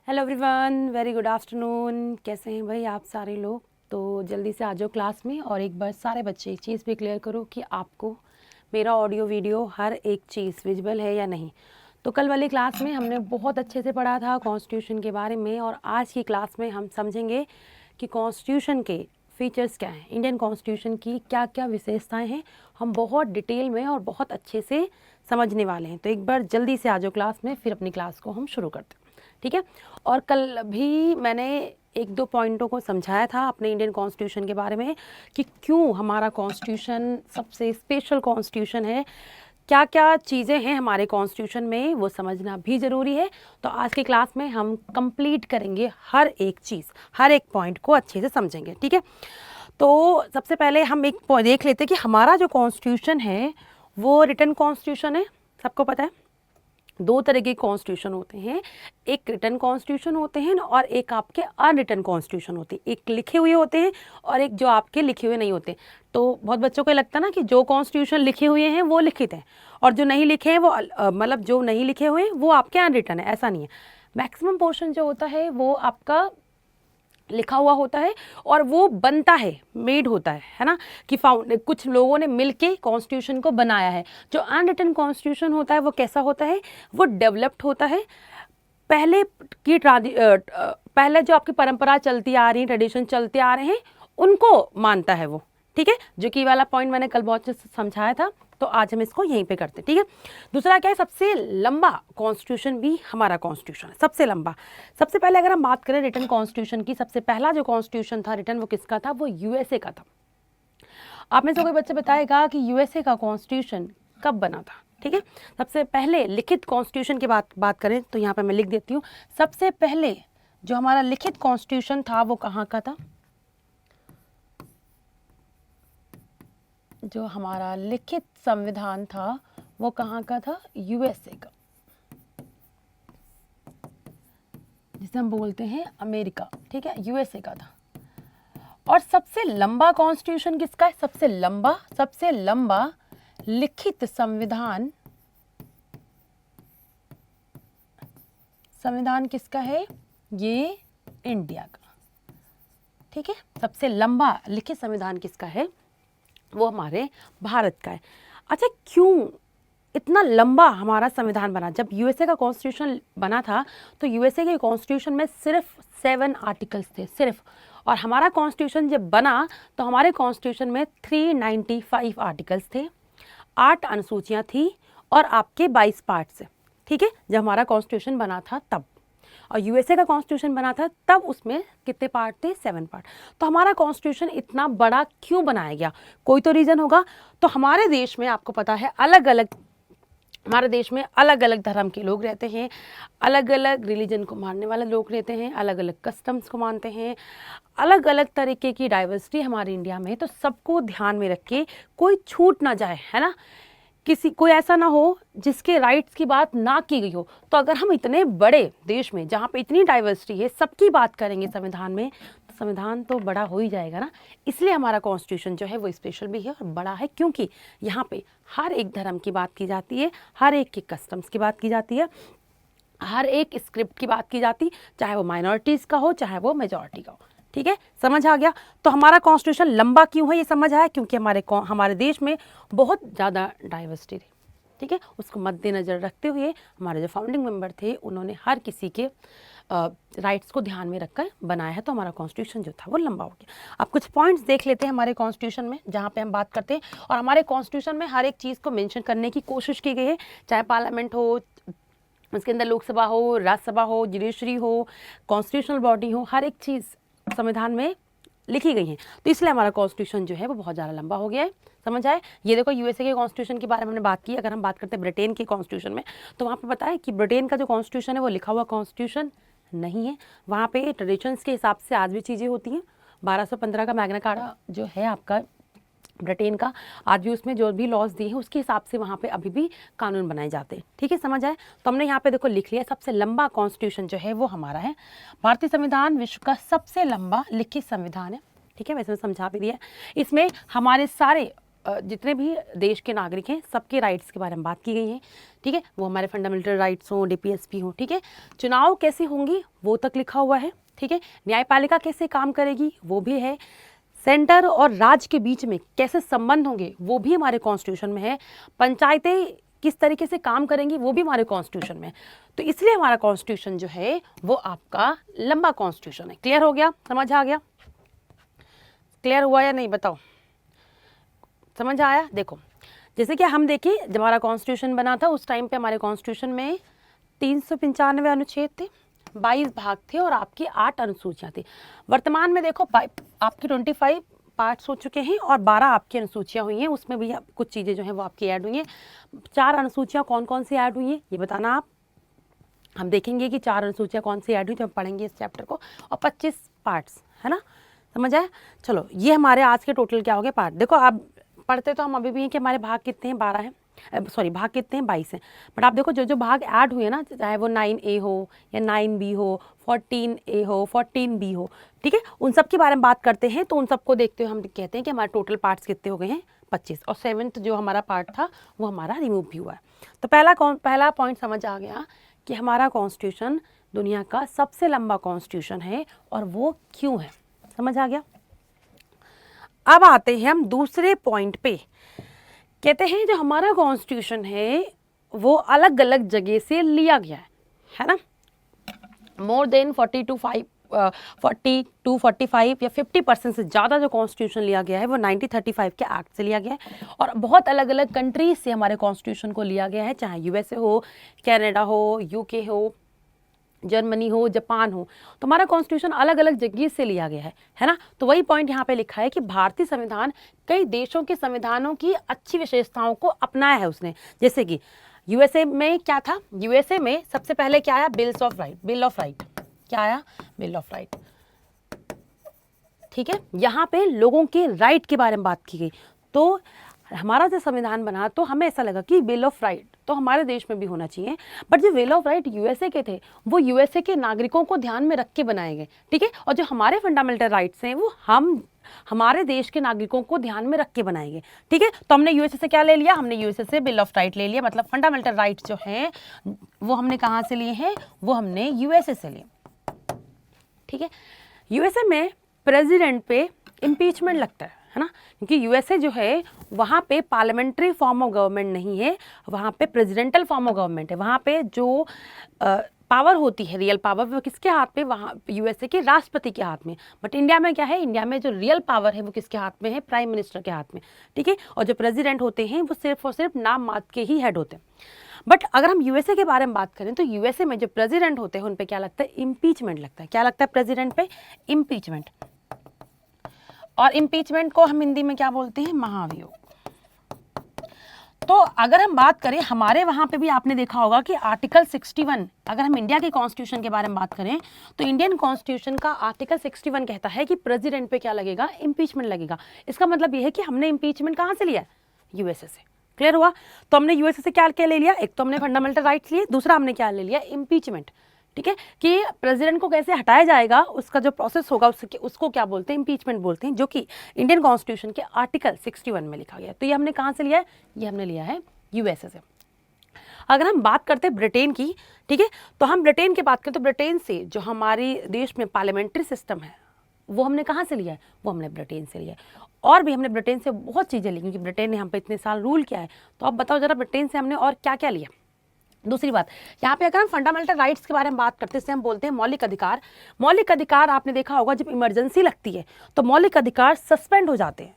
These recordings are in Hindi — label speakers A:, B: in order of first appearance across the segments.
A: Hello everyone, very good afternoon. कैसे हैं भाई आप सारे लोग? तो जल्दी से आ जाओ क्लास में और एक बार सारे बच्चे एक चीज़ भी क्लियर करो कि आपको मेरा ऑडियो वीडियो हर एक चीज़ विजिबल है या नहीं। तो कल वाली क्लास में हमने बहुत अच्छे से पढ़ा था कॉन्स्टिट्यूशन के बारे में, और आज की क्लास में हम समझेंगे कि कॉन्स्टिट्यूशन के फीचर्स क्या हैं, इंडियन कॉन्स्टिट्यूशन की क्या क्या विशेषताएं हैं। हम बहुत डिटेल में और बहुत अच्छे से समझने वाले हैं। तो एक बार जल्दी से आ जाओ क्लास में, फिर अपनी क्लास को हम शुरू करते हैं, ठीक है। और कल भी मैंने एक दो पॉइंटों को समझाया था अपने इंडियन कॉन्स्टिट्यूशन के बारे में कि क्यों हमारा कॉन्स्टिट्यूशन सबसे स्पेशल कॉन्स्टिट्यूशन है, क्या क्या चीज़ें हैं हमारे कॉन्स्टिट्यूशन में, वो समझना भी ज़रूरी है। तो आज की क्लास में हम कंप्लीट करेंगे हर एक चीज़, हर एक पॉइंट को अच्छे से समझेंगे, ठीक है। तो सबसे पहले हम एक पॉइंट देख लेते हैं कि हमारा जो कॉन्स्टिट्यूशन है वो रिटन कॉन्स्टिट्यूशन है। सबको पता है दो तरह के कॉन्स्टिट्यूशन होते हैं, एक रिटन कॉन्स्टिट्यूशन होते हैं और एक आपके अनरिटन कॉन्स्टिट्यूशन होते हैं। एक लिखे हुए होते हैं और एक जो आपके लिखे हुए नहीं होते। तो बहुत बच्चों को लगता है ना कि जो कॉन्स्टिट्यूशन लिखे हुए हैं वो लिखित हैं और जो नहीं लिखे हैं वो मतलब जो नहीं लिखे हुए हैं वो आपके अनरिटन है। ऐसा नहीं है। मैक्सिमम पोर्शन जो होता है वो आपका लिखा हुआ होता है और वो बनता है, मेड होता है ना, कि कुछ लोगों ने मिलके कॉन्स्टिट्यूशन को बनाया है। जो अनरिटन कॉन्स्टिट्यूशन होता है वो कैसा होता है, वो डेवलप्ड होता है। पहले की पहले जो आपकी परंपरा चलती आ रही, ट्रेडिशन चलते आ रहे हैं, उनको मानता है वो, ठीक है। जो कि वाला पॉइंट मैंने कल बहुत अच्छे से समझाया था, तो आज हम इसको यहीं पे करते हैं, ठीक है। दूसरा क्या है, सबसे लंबा कॉन्स्टिट्यूशन भी हमारा कॉन्स्टिट्यूशन है, सबसे लंबा। सबसे पहले अगर हम बात करें रिटन कॉन्स्टिट्यूशन की, सबसे पहला जो कॉन्स्टिट्यूशन था रिटन, वो किसका था? वो यूएसए का था। आप में से कोई बच्चे बताएगा कि यूएसए का कॉन्स्टिट्यूशन कब बना था, ठीक है। सबसे पहले लिखित कॉन्स्टिट्यूशन की बात करें तो यहाँ पे मैं लिख देती हूँ। सबसे पहले जो हमारा लिखित कॉन्स्टिट्यूशन था वो कहाँ का था? जो हमारा लिखित संविधान था वो कहाँ का था? यूएसए का, जिसे हम बोलते हैं अमेरिका, ठीक है। यूएसए का था। और सबसे लंबा कॉन्स्टिट्यूशन किसका है? सबसे लंबा लिखित संविधान किसका है? ये इंडिया का, ठीक है। सबसे लंबा लिखित संविधान किसका है? वो हमारे भारत का है। अच्छा, क्यों इतना लंबा हमारा संविधान बना? जब यूएसए का कॉन्स्टिट्यूशन बना था तो यूएसए के कॉन्स्टिट्यूशन में सिर्फ 7 आर्टिकल्स थे, सिर्फ। और हमारा कॉन्स्टिट्यूशन जब बना तो हमारे कॉन्स्टिट्यूशन में 395 आर्टिकल्स थे, 8 अनुसूचियाँ थी और आपके 22 पार्ट्स, ठीक है। जब हमारा कॉन्स्टिट्यूशन बना था तब, और यूएसए का कॉन्स्टिट्यूशन बना था तब उसमें कितने पार्ट थे? 7 पार्ट। तो हमारा कॉन्स्टिट्यूशन इतना बड़ा क्यों बनाया गया? कोई तो रीज़न होगा। तो हमारे देश में आपको पता है हमारे देश में अलग अलग धर्म के लोग रहते हैं, अलग अलग रिलीजन को मानने वाले लोग रहते हैं, अलग अलग कस्टम्स को मानते हैं, अलग अलग तरीके की डाइवर्सिटी हमारे इंडिया में। तो सबको ध्यान में रख के कोई छूट ना जाए, है ना, कोई ऐसा ना हो जिसके राइट्स की बात ना की गई हो। तो अगर हम इतने बड़े देश में जहाँ पे इतनी डाइवर्सिटी है सबकी बात करेंगे संविधान में, तो संविधान तो बड़ा हो ही जाएगा ना। इसलिए हमारा कॉन्स्टिट्यूशन जो है वो स्पेशल भी है और बड़ा है, क्योंकि यहाँ पे हर एक धर्म की बात की जाती है, हर एक के कस्टम्स की बात की जाती है, हर एक स्क्रिप्ट की बात की जाती, चाहे वो माइनॉरिटीज़ का हो चाहे वो मेजॉरिटी का हो, ठीक है। समझ आ गया? तो हमारा कॉन्स्टिट्यूशन लंबा क्यों है ये समझ आया, क्योंकि हमारे देश में बहुत ज़्यादा डाइवर्सिटी थी, ठीक है। उसको मद्देनज़र रखते हुए हमारे जो फाउंडिंग मेंबर थे उन्होंने हर किसी के राइट्स को ध्यान में रखकर बनाया है। तो हमारा कॉन्स्टिट्यूशन जो था वो लंबा हो गया। अब कुछ पॉइंट्स देख लेते हैं हमारे कॉन्स्टिट्यूशन में, जहाँ पे हम बात करते हैं। और हमारे कॉन्स्टिट्यूशन में हर एक चीज़ को मेंशन करने की कोशिश की गई है, चाहे पार्लियामेंट हो, उसके अंदर लोकसभा हो, राज्यसभा हो, जुडिशरी हो, कॉन्स्टिट्यूशनल बॉडी हो, हर एक चीज़ संविधान में लिखी गई हैं। तो इसलिए हमारा कॉन्स्टिट्यूशन जो है वो बहुत ज़्यादा लंबा हो गया है। समझ आए? ये देखो, यूएसए के कॉन्स्टिट्यूशन के बारे में हमने बात की। अगर हम बात करते हैं ब्रिटेन के कॉन्स्टिट्यूशन में, तो वहाँ पे पता है कि ब्रिटेन का जो कॉन्स्टिट्यूशन है वो लिखा हुआ कॉन्स्टिट्यूशन नहीं है। वहाँ पे ट्रेडिशंस के हिसाब से आज भी चीज़ें होती हैं। 1215 का मैग्ना कार्टा जो है आपका ब्रिटेन का, आज भी उसमें जो भी लॉज दिए हैं उसके हिसाब से वहाँ पे अभी भी कानून बनाए जाते हैं, ठीक है। समझ आए? तो हमने यहाँ पे देखो लिख लिया, सबसे लंबा कॉन्स्टिट्यूशन जो है वो हमारा है। भारतीय संविधान विश्व का सबसे लंबा लिखित संविधान है, ठीक है। वैसे मैं समझा भी दिया। इसमें हमारे सारे जितने भी देश के नागरिक हैं सबके राइट्स के बारे में बात की गई है, ठीक है। वो हमारे फंडामेंटल राइट्स हों, डीपीएसपी हो, ठीक है। चुनाव कैसे होंगी वो तक लिखा हुआ है, ठीक है। न्यायपालिका कैसे काम करेगी वो भी है। सेंटर और राज्य के बीच में कैसे संबंध होंगे वो भी हमारे कॉन्स्टिट्यूशन में है। पंचायतें किस तरीके से काम करेंगी वो भी हमारे कॉन्स्टिट्यूशन में है। तो इसलिए हमारा कॉन्स्टिट्यूशन जो है वो आपका लंबा कॉन्स्टिट्यूशन है। क्लियर हो गया, समझ आ गया, क्लियर हुआ या नहीं बताओ, समझ आया। देखो जैसे कि हम देखिए जब हमारा कॉन्स्टिट्यूशन बना था उस टाइम पे हमारे कॉन्स्टिट्यूशन में 395 अनुच्छेद थे, 22 भाग थे और आपकी 8 अनुसूचियाँ थी। वर्तमान में देखो आपकी 25 पार्ट्स हो चुके हैं और 12 आपकी अनुसूचियाँ हुई हैं, उसमें भी कुछ चीज़ें जो हैं वो आपकी ऐड हुई हैं। 4 अनुसूचियाँ कौन कौन सी ऐड हुई हैं ये बताना आप। हम देखेंगे कि 4 अनुसूचियाँ कौन सी ऐड हुई तो हम पढ़ेंगे इस चैप्टर को, और 25 पार्ट्स है ना, समझ आया। चलो ये हमारे आज के टोटल क्या हो गए पार्ट। देखो आप पढ़ते तो हम अभी भी हैं कि हमारे भाग कितने हैं, 12 हैं, सॉरी भाग कितने हैं, 22 हैं। बट आप देखो जो जो भाग ऐड हुए ना, चाहे वो 9A हो या 9B हो, 14A हो, 14B हो, ठीक है, उन सब के बारे में बात करते हैं। तो उन सबको देखते हुए हम कहते हैं कि हमारे टोटल पार्ट्स कितने हो गए हैं, 25, और 7th जो हमारा पार्ट था वो हमारा रिमूव भी हुआ है। तो पहला पॉइंट समझ आ गया कि हमारा कॉन्स्टिट्यूशन दुनिया का सबसे लंबा कॉन्स्टिट्यूशन है और वो क्यों है, समझ आ गया। अब आते हैं हम दूसरे पॉइंट पे। कहते हैं जो हमारा कॉन्स्टिट्यूशन है वो अलग अलग जगह से लिया गया है ना। मोर देन 40 to 45 या 50% से ज़्यादा जो कॉन्स्टिट्यूशन लिया गया है वो 1935 के एक्ट से लिया गया है, और बहुत अलग अलग कंट्रीज से हमारे कॉन्स्टिट्यूशन को लिया गया है, चाहे यूएसए हो, कनाडा हो, यूके हो, जर्मनी हो, जापान हो। तो हमारा कॉन्स्टिट्यूशन अलग अलग जगह से लिया गया है ना। तो वही पॉइंट यहाँ पे लिखा है कि भारतीय संविधान कई देशों के संविधानों की अच्छी विशेषताओं को अपनाया है उसने। जैसे कि यूएसए में क्या था, यूएसए में सबसे पहले क्या आया, बिल ऑफ राइट, क्या आया, बिल ऑफ राइट, ठीक है। यहाँ पे लोगों के राइट के बारे में बात की गई। तो हमारा जो संविधान बना तो हमें ऐसा लगा कि बिल ऑफ राइट तो हमारे देश में भी होना चाहिए, बट जो बिल ऑफ राइट यूएसए के थे वो यूएसए के नागरिकों को ध्यान में रख के बनाए गए, ठीक है। और जो हमारे फंडामेंटल राइट्स हैं वो हम हमारे देश के नागरिकों को ध्यान में रख के बनाएंगे, ठीक है। तो हमने यूएसए से क्या ले लिया, हमने यूएसए से बिल ऑफ राइट ले लिया, मतलब फंडामेंटल राइट्स जो हैं वो हमने कहाँ से लिए हैं, वो हमने यूएसए से लिए, ठीक है। यूएसए में प्रेसिडेंट पे इम्पीचमेंट लगता है ना, क्योंकि यूएसए जो है वहाँ पे पार्लियामेंट्री फॉर्म ऑफ गवर्नमेंट नहीं है, वहाँ पे प्रेसिडेंटल फॉर्म ऑफ गवर्नमेंट है। वहाँ पे जो पावर होती है, रियल पावर, वो किसके हाथ में, वहाँ यूएसए के राष्ट्रपति के हाथ में। बट इंडिया में क्या है, इंडिया में जो रियल पावर है वो किसके हाथ में है, प्राइम मिनिस्टर के हाथ में, ठीक है। और जो प्रेसिडेंट होते हैं वो सिर्फ और सिर्फ नाम मात्र के ही हेड होते हैं। बट अगर हम यूएसए के बारे में बात करें तो यूएसए में जो प्रेसिडेंट होते हैं उन पे क्या लगता है, इम्पीचमेंट लगता है। क्या लगता है प्रेसिडेंट पे, इम्पीचमेंट। और इम्पीचमेंट को हम हिंदी में क्या बोलते हैं, महाभियोग। तो अगर हम बात करें हमारे वहाँ पे भी आपने देखा होगा कि आर्टिकल 61, अगर हम इंडिया के कॉन्स्टिट्यूशन के बारे में बात करें तो इंडियन कॉन्स्टिट्यूशन का आर्टिकल 61 कहता है कि प्रेसिडेंट पे क्या लगेगा, इम्पीचमेंट लगेगा। इसका मतलब ये है कि हमने इम्पीचमेंट कहाँ से लिया है, यूएसए से। क्लियर हुआ। तो हमने यूएसए से क्या क्या ले लिया, एक तो हमने फंडामेंटल राइट्स लिए, दूसरा हमने क्या ले लिया, इम्पीचमेंट, ठीक है। कि प्रेसिडेंट को कैसे हटाया जाएगा उसका जो प्रोसेस होगा उसको क्या बोलते हैं, इम्पीचमेंट बोलते हैं, जो कि इंडियन कॉन्स्टिट्यूशन के आर्टिकल 61 में लिखा गया। तो ये हमने कहाँ से लिया है, ये हमने लिया है यूएसए से। अगर हम बात करते हैं ब्रिटेन की, ठीक है, तो हम ब्रिटेन की बात करें तो ब्रिटेन से जो हमारे देश में पार्लियामेंट्री सिस्टम है वो हमने कहाँ से लिया है, वो हमने ब्रिटेन से लिया है। और भी हमने ब्रिटेन से बहुत चीज़ें ली, क्योंकि ब्रिटेन ने हम पे इतने साल रूल किया है। तो अब बताओ जरा ब्रिटेन से हमने और क्या क्या लिया। दूसरी बात, यहाँ पे अगर हम फंडामेंटल राइट्स के बारे में बात करते हैं, हम बोलते हैं मौलिक अधिकार। मौलिक अधिकार आपने देखा होगा जब इमरजेंसी लगती है तो मौलिक अधिकार सस्पेंड हो जाते हैं।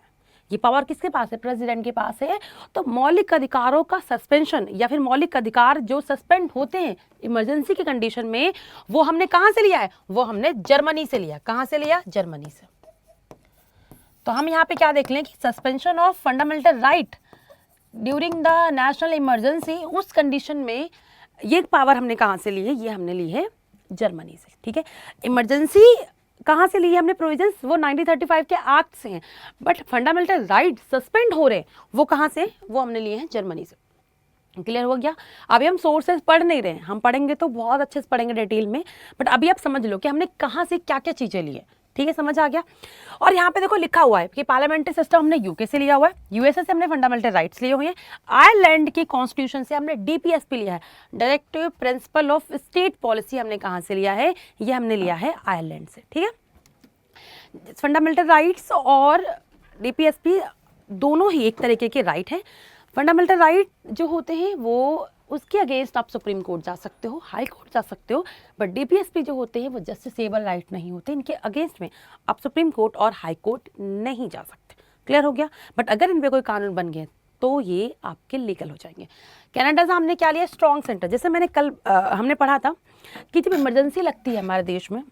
A: ये पावर किसके पास है, प्रेसिडेंट के पास है। तो मौलिक अधिकारों का सस्पेंशन या फिर मौलिक अधिकार जो सस्पेंड होते हैं इमरजेंसी की कंडीशन में, वो हमने कहाँ से लिया है, वो हमने जर्मनी से लिया। कहाँ से लिया, जर्मनी से। तो हम यहाँ पे क्या देख लें कि suspension of fundamental right during the national emergency, उस कंडीशन में ये पावर हमने कहाँ से ली है, ये हमने ली है जर्मनी से, ठीक है। इमरजेंसी कहाँ से ली है हमने प्रोविजंस, वो 1935 के एक्ट से हैं। बट फंडामेंटल राइट सस्पेंड हो रहे वो कहाँ से, वो हमने लिए हैं जर्मनी से। क्लियर हो गया। अभी हम सोर्सेज पढ़ नहीं रहे हैं, हम पढ़ेंगे तो बहुत अच्छे से पढ़ेंगे डिटेल में, बट अभी आप समझ लो कि हमने कहाँ से क्या क्या चीज़ें ली है। ठीक है, समझ आ गया। और यहाँ पे देखो लिखा हुआ है कि पार्लियामेंट्री सिस्टम हमने यूके से लिया हुआ है, यूएसए से हमने फंडामेंटल राइट्स लिए हुए हैं, आयरलैंड की कॉन्स्टिट्यूशन से हमने डीपीएसपी लिया है, directive principle of state policy हमने कहाँ से लिया है, ये हमने लिया है आयरलैंड से। ठीक है, फंडामेंटल राइट्स और डीपीएसपी दोनों ही एक तरीके के राइट हैं। फंडामेंटल राइट जो होते हैं वो उसके अगेंस्ट आप सुप्रीम कोर्ट जा सकते हो, हाई कोर्ट जा सकते हो, बट डीपीएसपी जो होते हैं वो जस्टिसेबल राइट नहीं होते, इनके अगेंस्ट में आप सुप्रीम कोर्ट और हाई कोर्ट नहीं जा सकते। क्लियर हो गया। बट अगर इन पे कोई कानून बन गए तो ये आपके लीगल हो जाएंगे। कनाडा से हमने क्या लिया, स्ट्रॉन्ग सेंटर। जैसे मैंने कल हमने पढ़ा था कि जब इमरजेंसी लगती है हमारे देश में,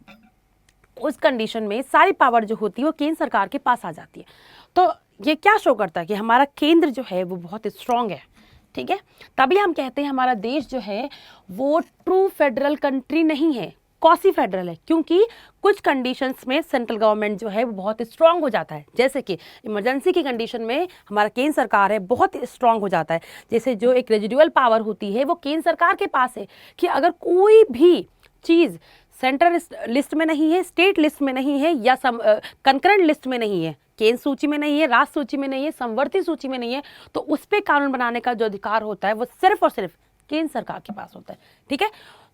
A: उस कंडीशन में सारी पावर जो होती है वो केंद्र सरकार के पास आ जाती है। तो ये क्या शो करता है कि हमारा केंद्र जो है वो बहुत स्ट्रांग है। ठीक है, तभी हम कहते हैं हमारा देश जो है वो ट्रू फेडरल कंट्री नहीं है, कॉसी फेडरल है, क्योंकि कुछ कंडीशंस में सेंट्रल गवर्नमेंट जो है वो बहुत स्ट्रांग हो जाता है। जैसे कि इमरजेंसी की कंडीशन में हमारा केंद्र सरकार है बहुत स्ट्रांग हो जाता है। जैसे जो एक रेजिडुअल पावर होती है वो केंद्र सरकार के पास है कि अगर कोई भी चीज़ सेंट्रल लिस्ट में नहीं है, स्टेट लिस्ट में नहीं है, या कंकरेंट लिस्ट में नहीं है, केंद्र सूची में नहीं है, राज्य सूची में नहीं है, समवर्ती सूची में नहीं है, तो उस पर कानून बनाने का जो अधिकार होता है वो सिर्फ और सिर्फ केंद्र सरकार के पास होता है। ठीक है,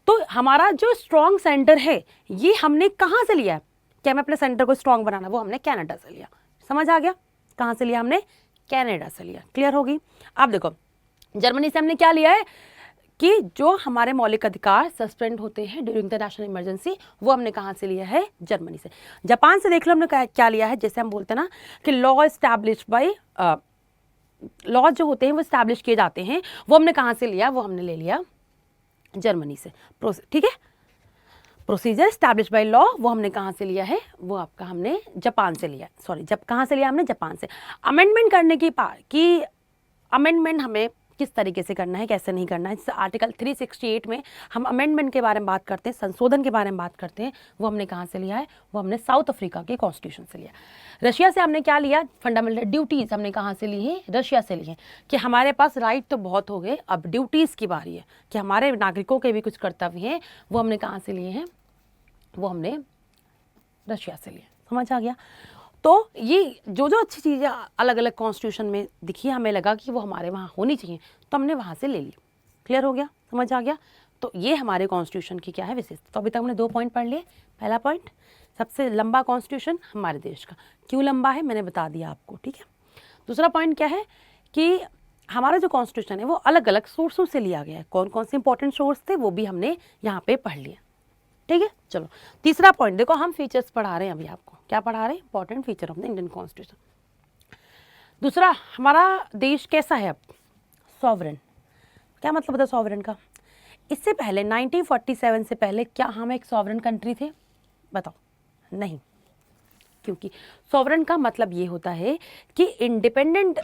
A: तो हमारा जो स्ट्रॉन्ग सेंटर है ये हमने कहाँ से लिया है, क्या हमें अपने सेंटर को स्ट्रॉन्ग बनाना, वो हमने कनाडा से लिया। समझ आ गया, कहाँ से लिया हमने, कनाडा से लिया। क्लियर होगी। अब देखो जर्मनी से हमने क्या लिया है कि जो हमारे मौलिक अधिकार सस्पेंड होते हैं ड्यूरिंग द नेशनल इमरजेंसी, वो हमने कहाँ से लिया है, जर्मनी से। जापान से देख लो हमने क्या लिया है, जैसे हम बोलते हैं ना कि लॉ एस्टैब्लिश बाय, लॉ जो होते हैं वो एस्टैब्लिश किए जाते हैं, वो हमने कहाँ से लिया, वो हमने ले लिया जर्मनी से। ठीक है, प्रोसीजर एस्टैब्लिश बाय लॉ वो हमने कहाँ से लिया है, वो आपका हमने जापान से लिया। सॉरी, जब कहाँ से लिया हमने, जापान से। अमेंडमेंट करने की अमेंडमेंट हमें किस तरीके से करना है, कैसे नहीं करना है, जैसे आर्टिकल 368 में हम अमेंडमेंट के बारे में बात करते हैं, संशोधन के बारे में बात करते हैं, वो हमने कहाँ से लिया है, वो हमने साउथ अफ्रीका के कॉन्स्टिट्यूशन से लिया। रशिया से हमने क्या लिया, फंडामेंटल ड्यूटीज़ हमने कहाँ से ली है, रशिया से ली है, कि हमारे पास राइट तो बहुत हो गए, अब ड्यूटीज़ की बारी है कि हमारे नागरिकों के भी कुछ कर्तव्य हैं, वो हमने कहाँ से लिए हैं, वो हमने रशिया से लिए। समझ आ गया। तो ये जो जो अच्छी चीज़ें अलग अलग कॉन्स्टिट्यूशन में दिखी, हमें लगा कि वो हमारे वहाँ होनी चाहिए, तो हमने वहाँ से ले ली। क्लियर हो गया, समझ आ गया। तो ये हमारे कॉन्स्टिट्यूशन की क्या है विशेषता। तो अभी तक हमने 2 पॉइंट पढ़ लिए। पहला पॉइंट, सबसे लंबा कॉन्स्टिट्यूशन हमारे देश का, क्यों लंबा है मैंने बता दिया आपको। ठीक है, दूसरा पॉइंट क्या है कि हमारा जो कॉन्स्टिट्यूशन है वो अलग अलग सोर्सों से लिया गया है। कौन कौन से इंपॉर्टेंट सोर्स थे वो भी हमने यहाँ पे पढ़ लिया। ठीक है, चलो तीसरा पॉइंट देखो, हम फीचर्स पढ़ा रहे हैं अभी आपको। क्या पढ़ा रहे हैं, important feature of the Indian constitution. दूसरा, हमारा देश कैसा है अब, सॉवरेन। क्या मतलब होता है सॉवरेन का। इससे पहले 1947 से पहले क्या हम एक सॉवरेन कंट्री थे, बताओ, नहीं। क्योंकि सॉवरेन का मतलब ये होता है कि इंडिपेंडेंट,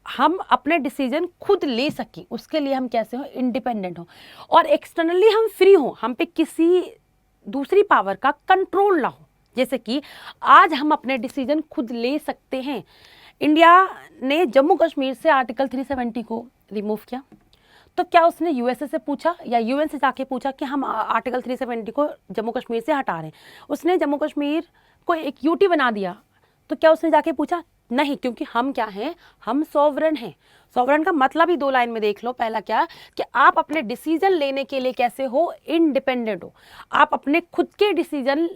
A: हम अपने डिसीजन खुद ले सकें, उसके लिए हम कैसे हो, इंडिपेंडेंट हो, और एक्सटर्नली हम फ्री हो, हम पे किसी दूसरी पावर का कंट्रोल ना हो। जैसे कि आज हम अपने डिसीजन खुद ले सकते हैं। इंडिया ने जम्मू कश्मीर से आर्टिकल 370 को रिमूव किया, तो क्या उसने यूएसए से पूछा या यूएन से जाके पूछा कि हम आर्टिकल 370 को जम्मू कश्मीर से हटा रहे हैं। उसने जम्मू कश्मीर को एक यूटी बना दिया, तो क्या उसने जाके पूछा, नहीं, क्योंकि हम क्या हैं, हम सॉवरेन हैं। सॉवरेन का मतलब ही 2 लाइन में देख लो। पहला क्या कि आप अपने डिसीजन लेने के लिए कैसे हो, इंडिपेंडेंट हो, आप अपने खुद के डिसीजन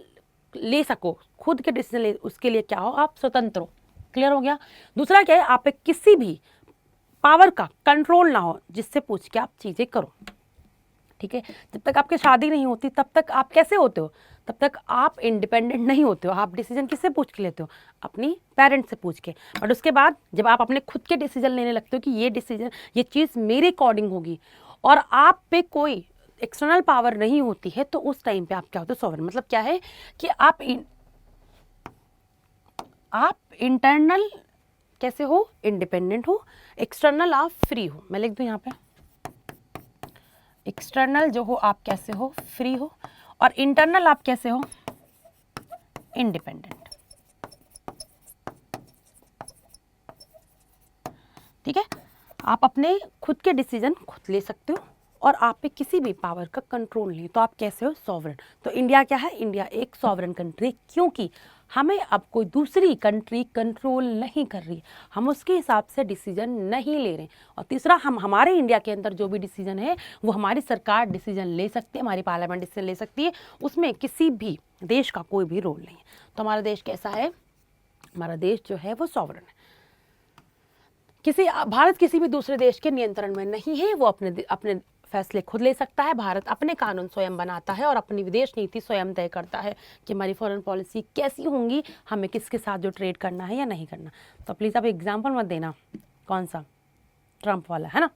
A: ले सको, खुद के डिसीजन ले, उसके लिए क्या हो, आप स्वतंत्र हो। क्लियर हो गया। दूसरा क्या है, आप पे किसी भी पावर का कंट्रोल ना हो जिससे पूछ के आप चीज़ें करो। ठीक है, जब तक आपकी शादी नहीं होती तब तक आप कैसे होते हो, तब तक आप इंडिपेंडेंट नहीं होते हो। आप डिसीजन किससे पूछ के लेते हो, अपनी पेरेंट्स से पूछ के। बट उसके बाद जब आप अपने खुद के डिसीजन लेने लगते हो कि ये डिसीजन, ये चीज़ मेरे अकॉर्डिंग होगी, और आप पे कोई एक्सटर्नल पावर नहीं होती है, तो उस टाइम पे आप क्या होते हो, सॉवरेन। मतलब क्या है कि आप इंटरनल कैसे हो, इंडिपेंडेंट हो, एक्सटर्नल आप फ्री हो। मैं लिख दूं यहाँ पे, एक्सटर्नल जो हो आप कैसे हो, फ्री हो, और इंटरनल आप कैसे हो, इंडिपेंडेंट। ठीक है, आप अपने खुद के डिसीजन खुद ले सकते हो, और आप पे किसी भी पावर का कंट्रोल नहीं, तो आप कैसे हो? सॉवरन। तो इंडिया क्या है? इंडिया एक सॉवरन कंट्री, क्योंकि हमें अब कोई दूसरी कंट्री कंट्रोल नहीं कर रही है, हम उसके हिसाब से डिसीजन नहीं ले रहे हैं। और तीसरा, हम हमारे इंडिया के अंदर जो भी डिसीजन है वो हमारी सरकार डिसीजन ले सकती है, हमारी पार्लियामेंट डिसीजन ले सकती है, उसमें किसी भी देश का कोई भी रोल नहीं है। तो हमारा देश कैसा है? हमारा देश जो है वो सॉवरन है। भारत किसी भी दूसरे देश के नियंत्रण में नहीं है, वो अपने फैसले खुद ले सकता है। भारत अपने कानून स्वयं बनाता है और अपनी विदेश नीति स्वयं तय करता है कि हमारी फॉरेन पॉलिसी कैसी होंगी, हमें किसके साथ जो ट्रेड करना है या नहीं करना। तो प्लीज़ आप एग्जाम्पल मत देना कौन सा, ट्रंप वाला, है ना।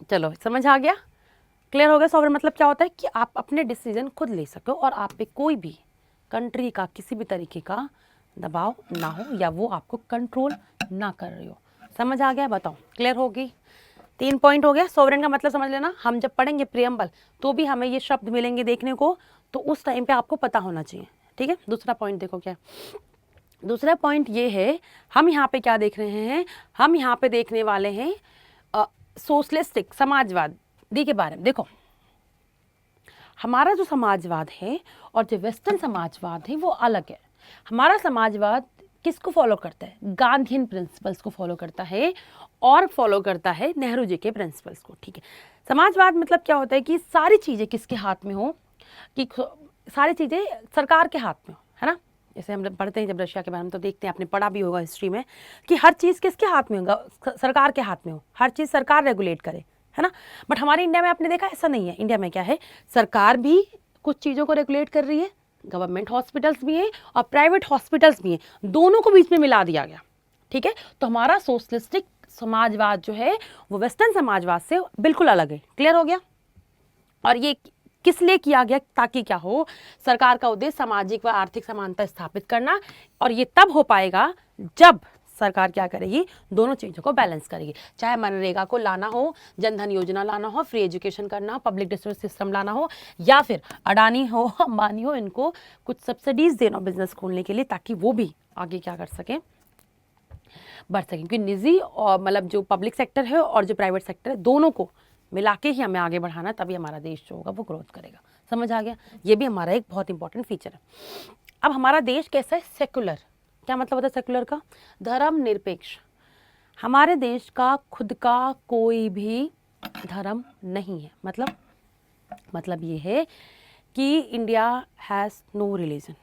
A: चलो समझ आ गया, क्लियर हो गया। सॉवरेन मतलब क्या होता है कि आप अपने डिसीजन खुद ले सको और आप पे कोई भी कंट्री का किसी भी तरीके का दबाव ना हो या वो आपको कंट्रोल ना कर रही हो। समझ आ गया? बताओ, क्लियर होगी? 3 पॉइंट हो गया। सॉवरेन का मतलब समझ लेना, हम जब पढ़ेंगे प्रियम्बल तो भी हमें ये शब्द मिलेंगे देखने को, तो उस टाइम पे आपको पता होना चाहिए, ठीक है। दूसरा पॉइंट देखो क्या, दूसरा पॉइंट ये है, हम यहाँ पे क्या देख रहे हैं? हम यहाँ पे देखने वाले हैं सोशलिस्टिक समाजवादी के बारे में। देखो, हमारा जो समाजवाद है और जो वेस्टर्न समाजवाद है वो अलग है। हमारा समाजवाद किसको फॉलो करता है? गांधीयन प्रिंसिपल्स को फॉलो करता है और फॉलो करता है नेहरू जी के प्रिंसिपल्स को, ठीक है। समाजवाद मतलब क्या होता है कि सारी चीज़ें किसके हाथ में हो, कि सारी चीज़ें सरकार के हाथ में हो, है ना। जैसे हम पढ़ते हैं जब रशिया के बारे में, तो देखते हैं, आपने पढ़ा भी होगा हिस्ट्री में, कि हर चीज़ किसके हाथ में होगा? सरकार के हाथ में हो, हर चीज़ सरकार रेगुलेट करे, है ना। बट हमारे इंडिया में आपने देखा ऐसा नहीं है। इंडिया में क्या है? सरकार भी कुछ चीज़ों को रेगुलेट कर रही है, गवर्नमेंट हॉस्पिटल्स भी हैं और प्राइवेट हॉस्पिटल्स भी हैं, दोनों को बीच में मिला दिया गया, ठीक है। तो हमारा सोशलिस्टिक समाजवाद जो है वो वेस्टर्न समाजवाद से बिल्कुल अलग है। क्लियर हो गया? और ये किस लिए किया गया? ताकि क्या हो, सरकार का उद्देश्य सामाजिक व आर्थिक समानता स्थापित करना, और ये तब हो पाएगा जब सरकार क्या करेगी? दोनों चीज़ों को बैलेंस करेगी। चाहे मनरेगा को लाना हो, जनधन योजना लाना हो, फ्री एजुकेशन करना हो, पब्लिक डिस्ट्रीब्यूशन सिस्टम लाना हो, या फिर अडानी हो, अंबानी हो, इनको कुछ सब्सिडीज देना बिजनेस खोलने के लिए, ताकि वो भी आगे क्या कर सकें? बढ़ सकें। क्योंकि निजी और मतलब जो पब्लिक सेक्टर है और जो प्राइवेट सेक्टर है, दोनों को मिला के ही हमें आगे बढ़ाना, तभी हमारा देश जो होगा वो ग्रोथ करेगा। समझ आ गया? ये भी हमारा एक बहुत इंपॉर्टेंट फीचर है। अब हमारा देश कैसा है? सेक्युलर। क्या मतलब होता है सेक्युलर का? धर्मनिरपेक्ष। हमारे देश का खुद का कोई भी धर्म नहीं है। मतलब ये है कि इंडिया हैज़ नो रिलीजन।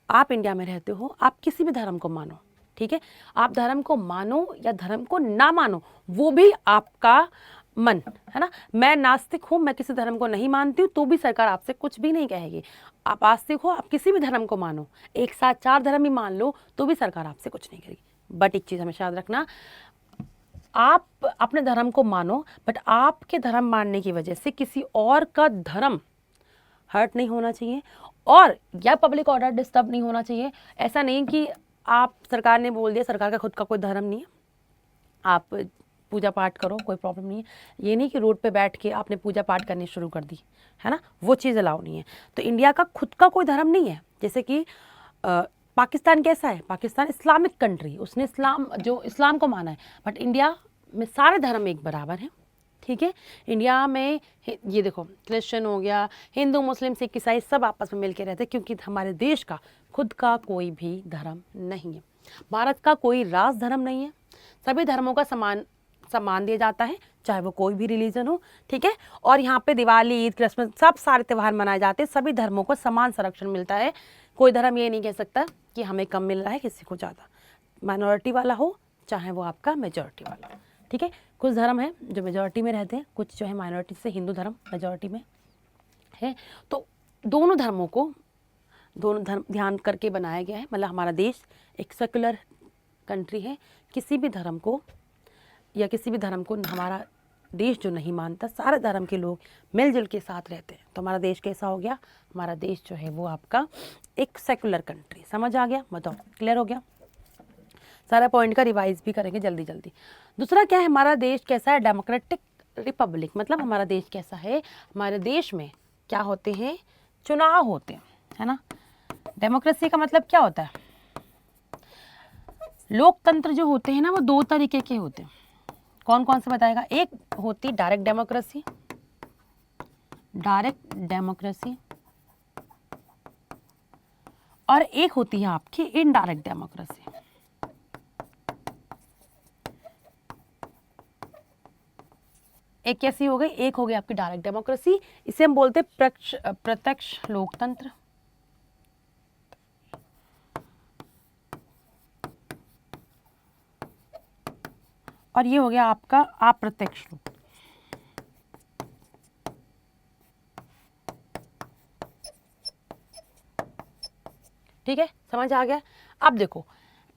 A: आप इंडिया में रहते हो, आप किसी भी धर्म को मानो, ठीक है। आप धर्म को मानो या धर्म को ना मानो, वो भी आपका मन, है ना। मैं नास्तिक हूँ, मैं किसी धर्म को नहीं मानती हूँ, तो भी सरकार आपसे कुछ भी नहीं कहेगी। आप आस्तिक हो, आप किसी भी धर्म को मानो, एक साथ 4 धर्म ही मान लो, तो भी सरकार आपसे कुछ नहीं करेगी। बट एक चीज़ हमेशा याद रखना, आप अपने धर्म को मानो, बट आपके धर्म मानने की वजह से किसी और का धर्म हर्ट नहीं होना चाहिए, और या पब्लिक ऑर्डर डिस्टर्ब नहीं होना चाहिए। ऐसा नहीं कि आप, सरकार ने बोल दिया, सरकार का खुद का कोई धर्म नहीं है, आप पूजा पाठ करो, कोई प्रॉब्लम नहीं है। ये नहीं कि रोड पे बैठ के आपने पूजा पाठ करनी शुरू कर दी, है ना, वो चीज़ अलाउ नहीं है। तो इंडिया का खुद का कोई धर्म नहीं है। जैसे कि पाकिस्तान कैसा है? पाकिस्तान इस्लामिक कंट्री, उसने इस्लाम को माना है, बट इंडिया में सारे धर्म एक बराबर हैं, ठीक है। इंडिया में ये देखो, क्रिश्चियन हो गया, हिंदू, मुस्लिम, सिख, ईसाई सब आपस में मिलकर रहते हैं, क्योंकि हमारे देश का खुद का कोई भी धर्म नहीं है। भारत का कोई राज धर्म नहीं है। सभी धर्मों का सम्मान दिया जाता है, चाहे वो कोई भी रिलीजन हो, ठीक है। और यहाँ पे दिवाली, ईद, क्रिसमस, सब सारे त्यौहार मनाए जाते हैं। सभी धर्मों को समान संरक्षण मिलता है। कोई धर्म ये नहीं कह सकता कि हमें कम मिल रहा है, किसी को ज़्यादा। माइनॉरिटी वाला हो चाहे वो आपका मेजॉरिटी वाला, ठीक है। कुछ धर्म है जो मेजॉरिटी में रहते हैं, कुछ जो है माइनॉरिटी से, हिंदू धर्म मेजॉरिटी में है। तो दोनों धर्मों को, दोनों धर्म ध्यान करके बनाया गया है। मतलब हमारा देश एक सेकुलर कंट्री है। किसी भी धर्म को या किसी भी धर्म को हमारा देश जो नहीं मानता, सारे धर्म के लोग मिलजुल के साथ रहते हैं। तो हमारा देश कैसा हो गया? हमारा देश जो है वो आपका एक सेकुलर कंट्री। समझ आ गया? बताओ, क्लियर हो गया? सारा पॉइंट का रिवाइज भी करेंगे जल्दी जल्दी। दूसरा क्या है? हमारा देश कैसा है? Democratic Republic. मतलब हमारा देश कैसा है? हमारे देश में क्या होते हैं? चुनाव होते हैं, है ना। डेमोक्रेसी का मतलब क्या होता है? लोकतंत्र जो होते हैं ना, वो 2 तरीके के होते हैं। कौन कौन से बताएगा? एक होती डायरेक्ट डेमोक्रेसी, डायरेक्ट डेमोक्रेसी, और एक होती है आपकी इनडायरेक्ट डेमोक्रेसी। एक कैसी हो गई, एक हो गई आपकी डायरेक्ट डेमोक्रेसी, इसे हम बोलते हैं प्रत्यक्ष लोकतंत्र। और ये हो गया आपका अप्रत्यक्ष लोक। ठीक है, समझ आ गया। अब देखो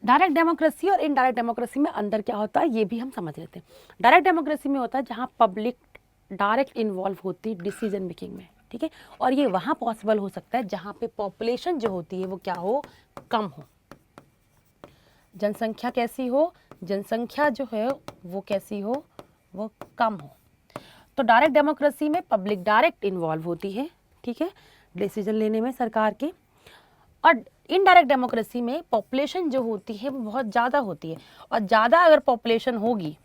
A: डायरेक्ट डेमोक्रेसी और इनडायरेक्ट डेमोक्रेसी में अंदर क्या होता है ये भी हम समझ लेते हैं। डायरेक्ट डेमोक्रेसी में होता है जहां पब्लिक डायरेक्ट इन्वॉल्व होती है डिसीजन मेकिंग में, ठीक है, और ये वहां पॉसिबल हो सकता है जहां पे पॉपुलेशन जो होती है वो क्या हो, कम हो, जनसंख्या कैसी हो, जनसंख्या जो है वो कैसी हो, वो कम हो। तो डायरेक्ट डेमोक्रेसी में पब्लिक डायरेक्ट इन्वॉल्व होती है, ठीक है, डिसीजन लेने में सरकार के। और इनडायरेक्ट डेमोक्रेसी में पॉपुलेशन जो होती है वो बहुत ज़्यादा होती है, और ज़्यादा अगर पॉपुलेशन होगी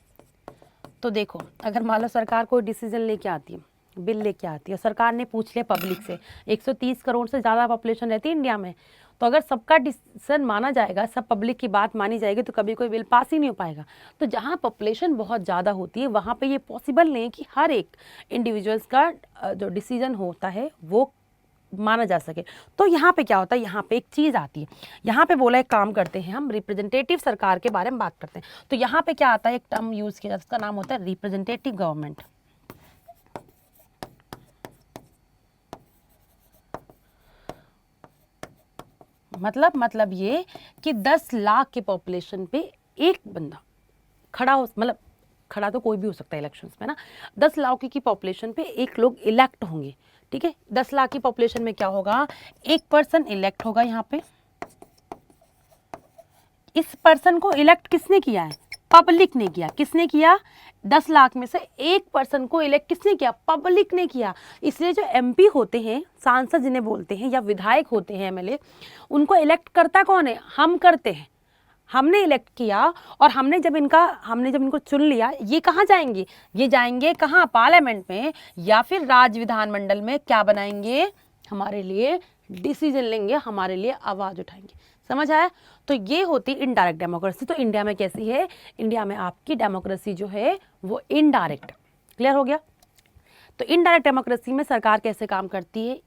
A: तो देखो अगर मान लो सरकार कोई डिसीजन लेके आती है, बिल लेके आती है, सरकार ने पूछ लिया पब्लिक से, 130 करोड़ से ज़्यादा पॉपुलेशन रहती है इंडिया में, तो अगर सबका डिसीजन माना जाएगा, सब पब्लिक की बात मानी जाएगी, तो कभी कोई बिल पास ही नहीं हो पाएगा। तो जहाँ पॉपुलेशन बहुत ज़्यादा होती है वहाँ पे ये पॉसिबल नहीं कि हर एक इंडिविजुअल्स का जो डिसीजन होता है वो माना जा सके। तो यहाँ पे क्या होता है, यहाँ पे एक चीज़ आती है, यहाँ पे बोला एक काम करते हैं हम, रिप्रेजेंटेटिव सरकार के बारे में बात करते हैं। तो यहाँ पे क्या आता है, एक टर्म यूज़ किया जाता है, उसका नाम होता है रिप्रेजेंटेटिव गवर्नमेंट। मतलब ये कि 10 लाख के पॉपुलेशन पे एक बंदा खड़ा हो, मतलब खड़ा तो कोई भी हो सकता है इलेक्शंस में ना, 10 लाख की पॉपुलेशन पे एक लोग इलेक्ट होंगे, ठीक है। 10 लाख की पॉपुलेशन में क्या होगा, एक पर्सन इलेक्ट होगा। यहाँ पे इस पर्सन को इलेक्ट किसने किया है, पब्लिक ने किया। किसने किया, 10 लाख में से एक पर्सन को इलेक्ट किसने किया, पब्लिक ने किया। इसलिए जो एमपी होते हैं, सांसद जिन्हें बोलते हैं, या विधायक होते हैं, एमएलए, उनको इलेक्ट करता कौन है, हम करते हैं। हमने इलेक्ट किया, और हमने जब इनको चुन लिया, ये कहाँ जाएंगे, ये जाएंगे कहाँ, पार्लियामेंट में, या फिर राज्य विधानमंडल में क्या बनाएंगे, हमारे लिए डिसीजन लेंगे, हमारे लिए आवाज़ उठाएंगे। समझ आया। तो ये होती इनडायरेक्ट डेमोक्रेसी। तो इंडिया में कैसी है, इंडिया में आपकी डेमोक्रेसी जो है वो इनडायरेक्ट। क्लियर हो गया। तो इनडायरेक्ट डेमोक्रेसी में सरकार कैसे काम करती है,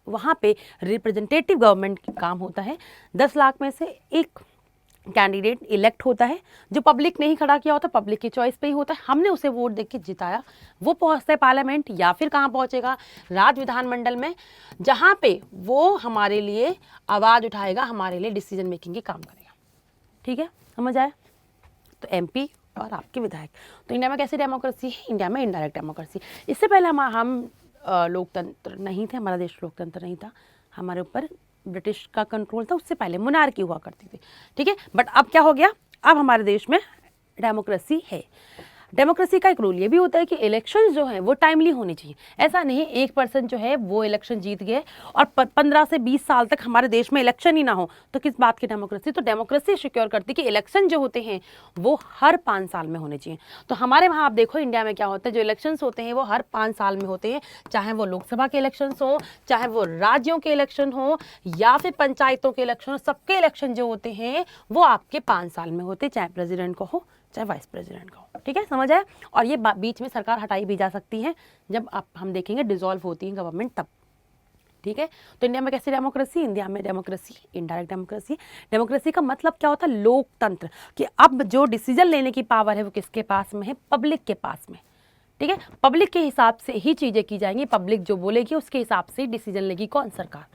A: वहाँ पे रिप्रेजेंटेटिव गवर्नमेंट काम होता है। 10 लाख में से एक कैंडिडेट इलेक्ट होता है, जो पब्लिक ने ही खड़ा किया होता है, पब्लिक की चॉइस पे ही होता है, हमने उसे वोट देके जिताया, वो पहुंचता है पार्लियामेंट, या फिर कहाँ पहुंचेगा, राज्य विधानमंडल में, जहाँ पे वो हमारे लिए आवाज़ उठाएगा, हमारे लिए डिसीजन मेकिंग के काम करेगा। ठीक है, समझ आया। तो एमपी और आपके विधायक। तो इंडिया में कैसी डेमोक्रेसी है, इंडिया में इनडायरेक्ट डेमोक्रेसी। इससे पहले हम लोकतंत्र नहीं थे, हमारा देश लोकतंत्र नहीं था, हमारे ऊपर ब्रिटिश का कंट्रोल था, उससे पहले मोनार्की हुआ करती थी। ठीक है, बट अब क्या हो गया, अब हमारे देश में डेमोक्रेसी है। डेमोक्रेसी का एक रूल ये भी होता है कि इलेक्शन जो है वो टाइमली होनी चाहिए। ऐसा नहीं एक पर्सन जो है वो इलेक्शन जीत गए और 15 से 20 साल तक हमारे देश में इलेक्शन ही ना हो, तो किस बात की डेमोक्रेसी। तो डेमोक्रेसी सिक्योर करती है कि इलेक्शन जो होते हैं वो हर 5 साल में होने चाहिए। तो हमारे वहाँ आप देखो इंडिया में क्या होता है, जो इलेक्शन होते हैं वो हर 5 साल में होते हैं, चाहे वो लोकसभा के इलेक्शन हो, चाहे वो राज्यों के इलेक्शन हो, या फिर पंचायतों के इलेक्शन हो, सबके इलेक्शन जो होते हैं वो आपके 5 साल में होते हैं, चाहे प्रेसिडेंट को हो चाहे वाइस प्रेसिडेंट का हो। ठीक है, समझ आए। और ये बीच में सरकार हटाई भी जा सकती है, जब आप हम देखेंगे डिसॉल्व होती है गवर्नमेंट तब। ठीक है, तो इंडिया में कैसी डेमोक्रेसी, इंडिया में डेमोक्रेसी इनडायरेक्ट डेमोक्रेसी। डेमोक्रेसी का मतलब क्या होता है, लोकतंत्र, कि अब जो डिसीजन लेने की पावर है वो किसके पास में है, पब्लिक के पास में। ठीक है, पब्लिक के हिसाब से ही चीज़ें की जाएंगी, पब्लिक जो बोलेगी उसके हिसाब से डिसीजन लेगी कौन, सरकार।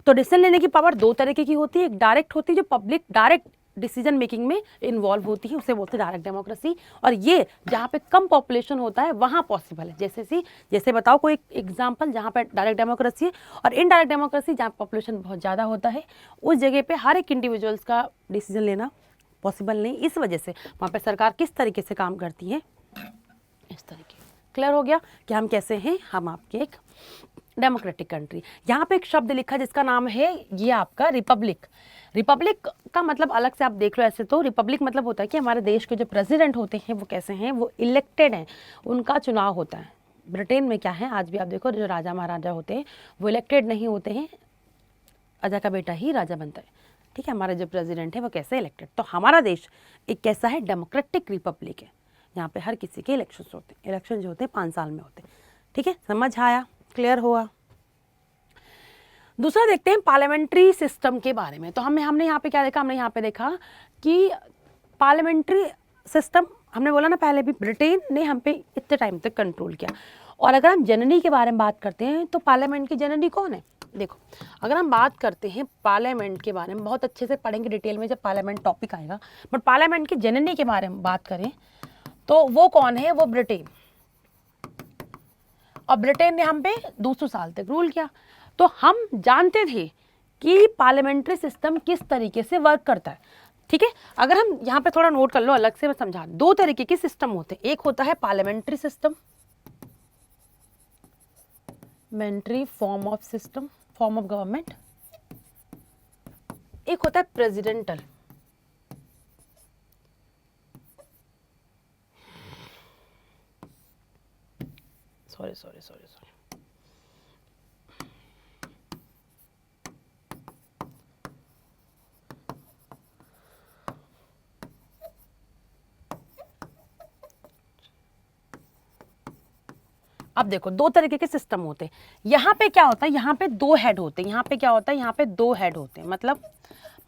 A: तो डिसीजन लेने की पावर 2 तरीके की होती है, एक डायरेक्ट होती है, जो पब्लिक डायरेक्ट डिसीजन मेकिंग में इन्वॉल्व होती है, उसे बोलते हैं डायरेक्ट डेमोक्रेसी। और ये जहाँ पे कम पॉपुलेशन होता है वहाँ पॉसिबल है, जैसे बताओ कोई एग्जांपल जहाँ पे डायरेक्ट डेमोक्रेसी है। और इनडायरेक्ट डेमोक्रेसी जहाँ पॉपुलेशन बहुत ज़्यादा होता है, उस जगह पे हर एक इंडिविजुअल्स का डिसीजन लेना पॉसिबल नहीं। इस वजह से वहाँ पर सरकार किस तरीके से काम करती है, इस तरीके। क्लियर हो गया कि हम कैसे हैं, हम आपके एक डेमोक्रेटिक कंट्री। यहाँ पे एक शब्द लिखा जिसका नाम है ये आपका रिपब्लिक। रिपब्लिक का मतलब अलग से आप देख लो, ऐसे तो रिपब्लिक मतलब होता है कि हमारे देश के जो प्रेसिडेंट होते हैं वो कैसे हैं, वो इलेक्टेड हैं, उनका चुनाव होता है। ब्रिटेन में क्या है, आज भी आप देखो जो राजा महाराजा होते हैं वो इलेक्टेड नहीं होते हैं, राजा का बेटा ही राजा बनता है। ठीक है, हमारा जो प्रेसिडेंट है वो कैसे इलेक्टेड। तो हमारा देश एक कैसा है, डेमोक्रेटिक रिपब्लिक है, यहाँ पे हर किसी के इलेक्शंस होते हैं। इलेक्शन जो होते हैं 5 साल में होते हैं। ठीक है, समझ आया, क्लियर हुआ। दूसरा देखते हैं पार्लियामेंट्री सिस्टम के बारे में। तो हमने यहाँ पे क्या देखा, हमने यहाँ पे देखा कि पार्लियामेंट्री सिस्टम, हमने बोला ना पहले भी, ब्रिटेन ने हम पे इतने टाइम तक कंट्रोल किया। और अगर हम जननी के बारे में बात करते हैं तो पार्लियामेंट की जननी कौन है। देखो, अगर हम बात करते हैं पार्लियामेंट के बारे में, बहुत अच्छे से पढ़ेंगे डिटेल में जब पार्लियामेंट टॉपिक आएगा, बट पार्लियामेंट की जननी के बारे में बात करें तो वो कौन है, वो ब्रिटेन। और ब्रिटेन ने हम पे 200 साल तक रूल किया। तो हम जानते थे कि पार्लियामेंट्री सिस्टम किस तरीके से वर्क करता है। ठीक है, अगर हम यहाँ पे थोड़ा नोट कर लो, अलग से मैं समझा, 2 तरीके के सिस्टम होते हैं। एक होता है parliamentary system, parliamentary form of system, form of government. एक होता है प्रेसिडेंटल, सॉरी अब देखो, 2 तरीके के सिस्टम होते हैं। यहाँ पे क्या होता है, यहाँ पे 2 हेड होते हैं। यहाँ पे क्या होता है, यहाँ पे 2 हेड होते हैं।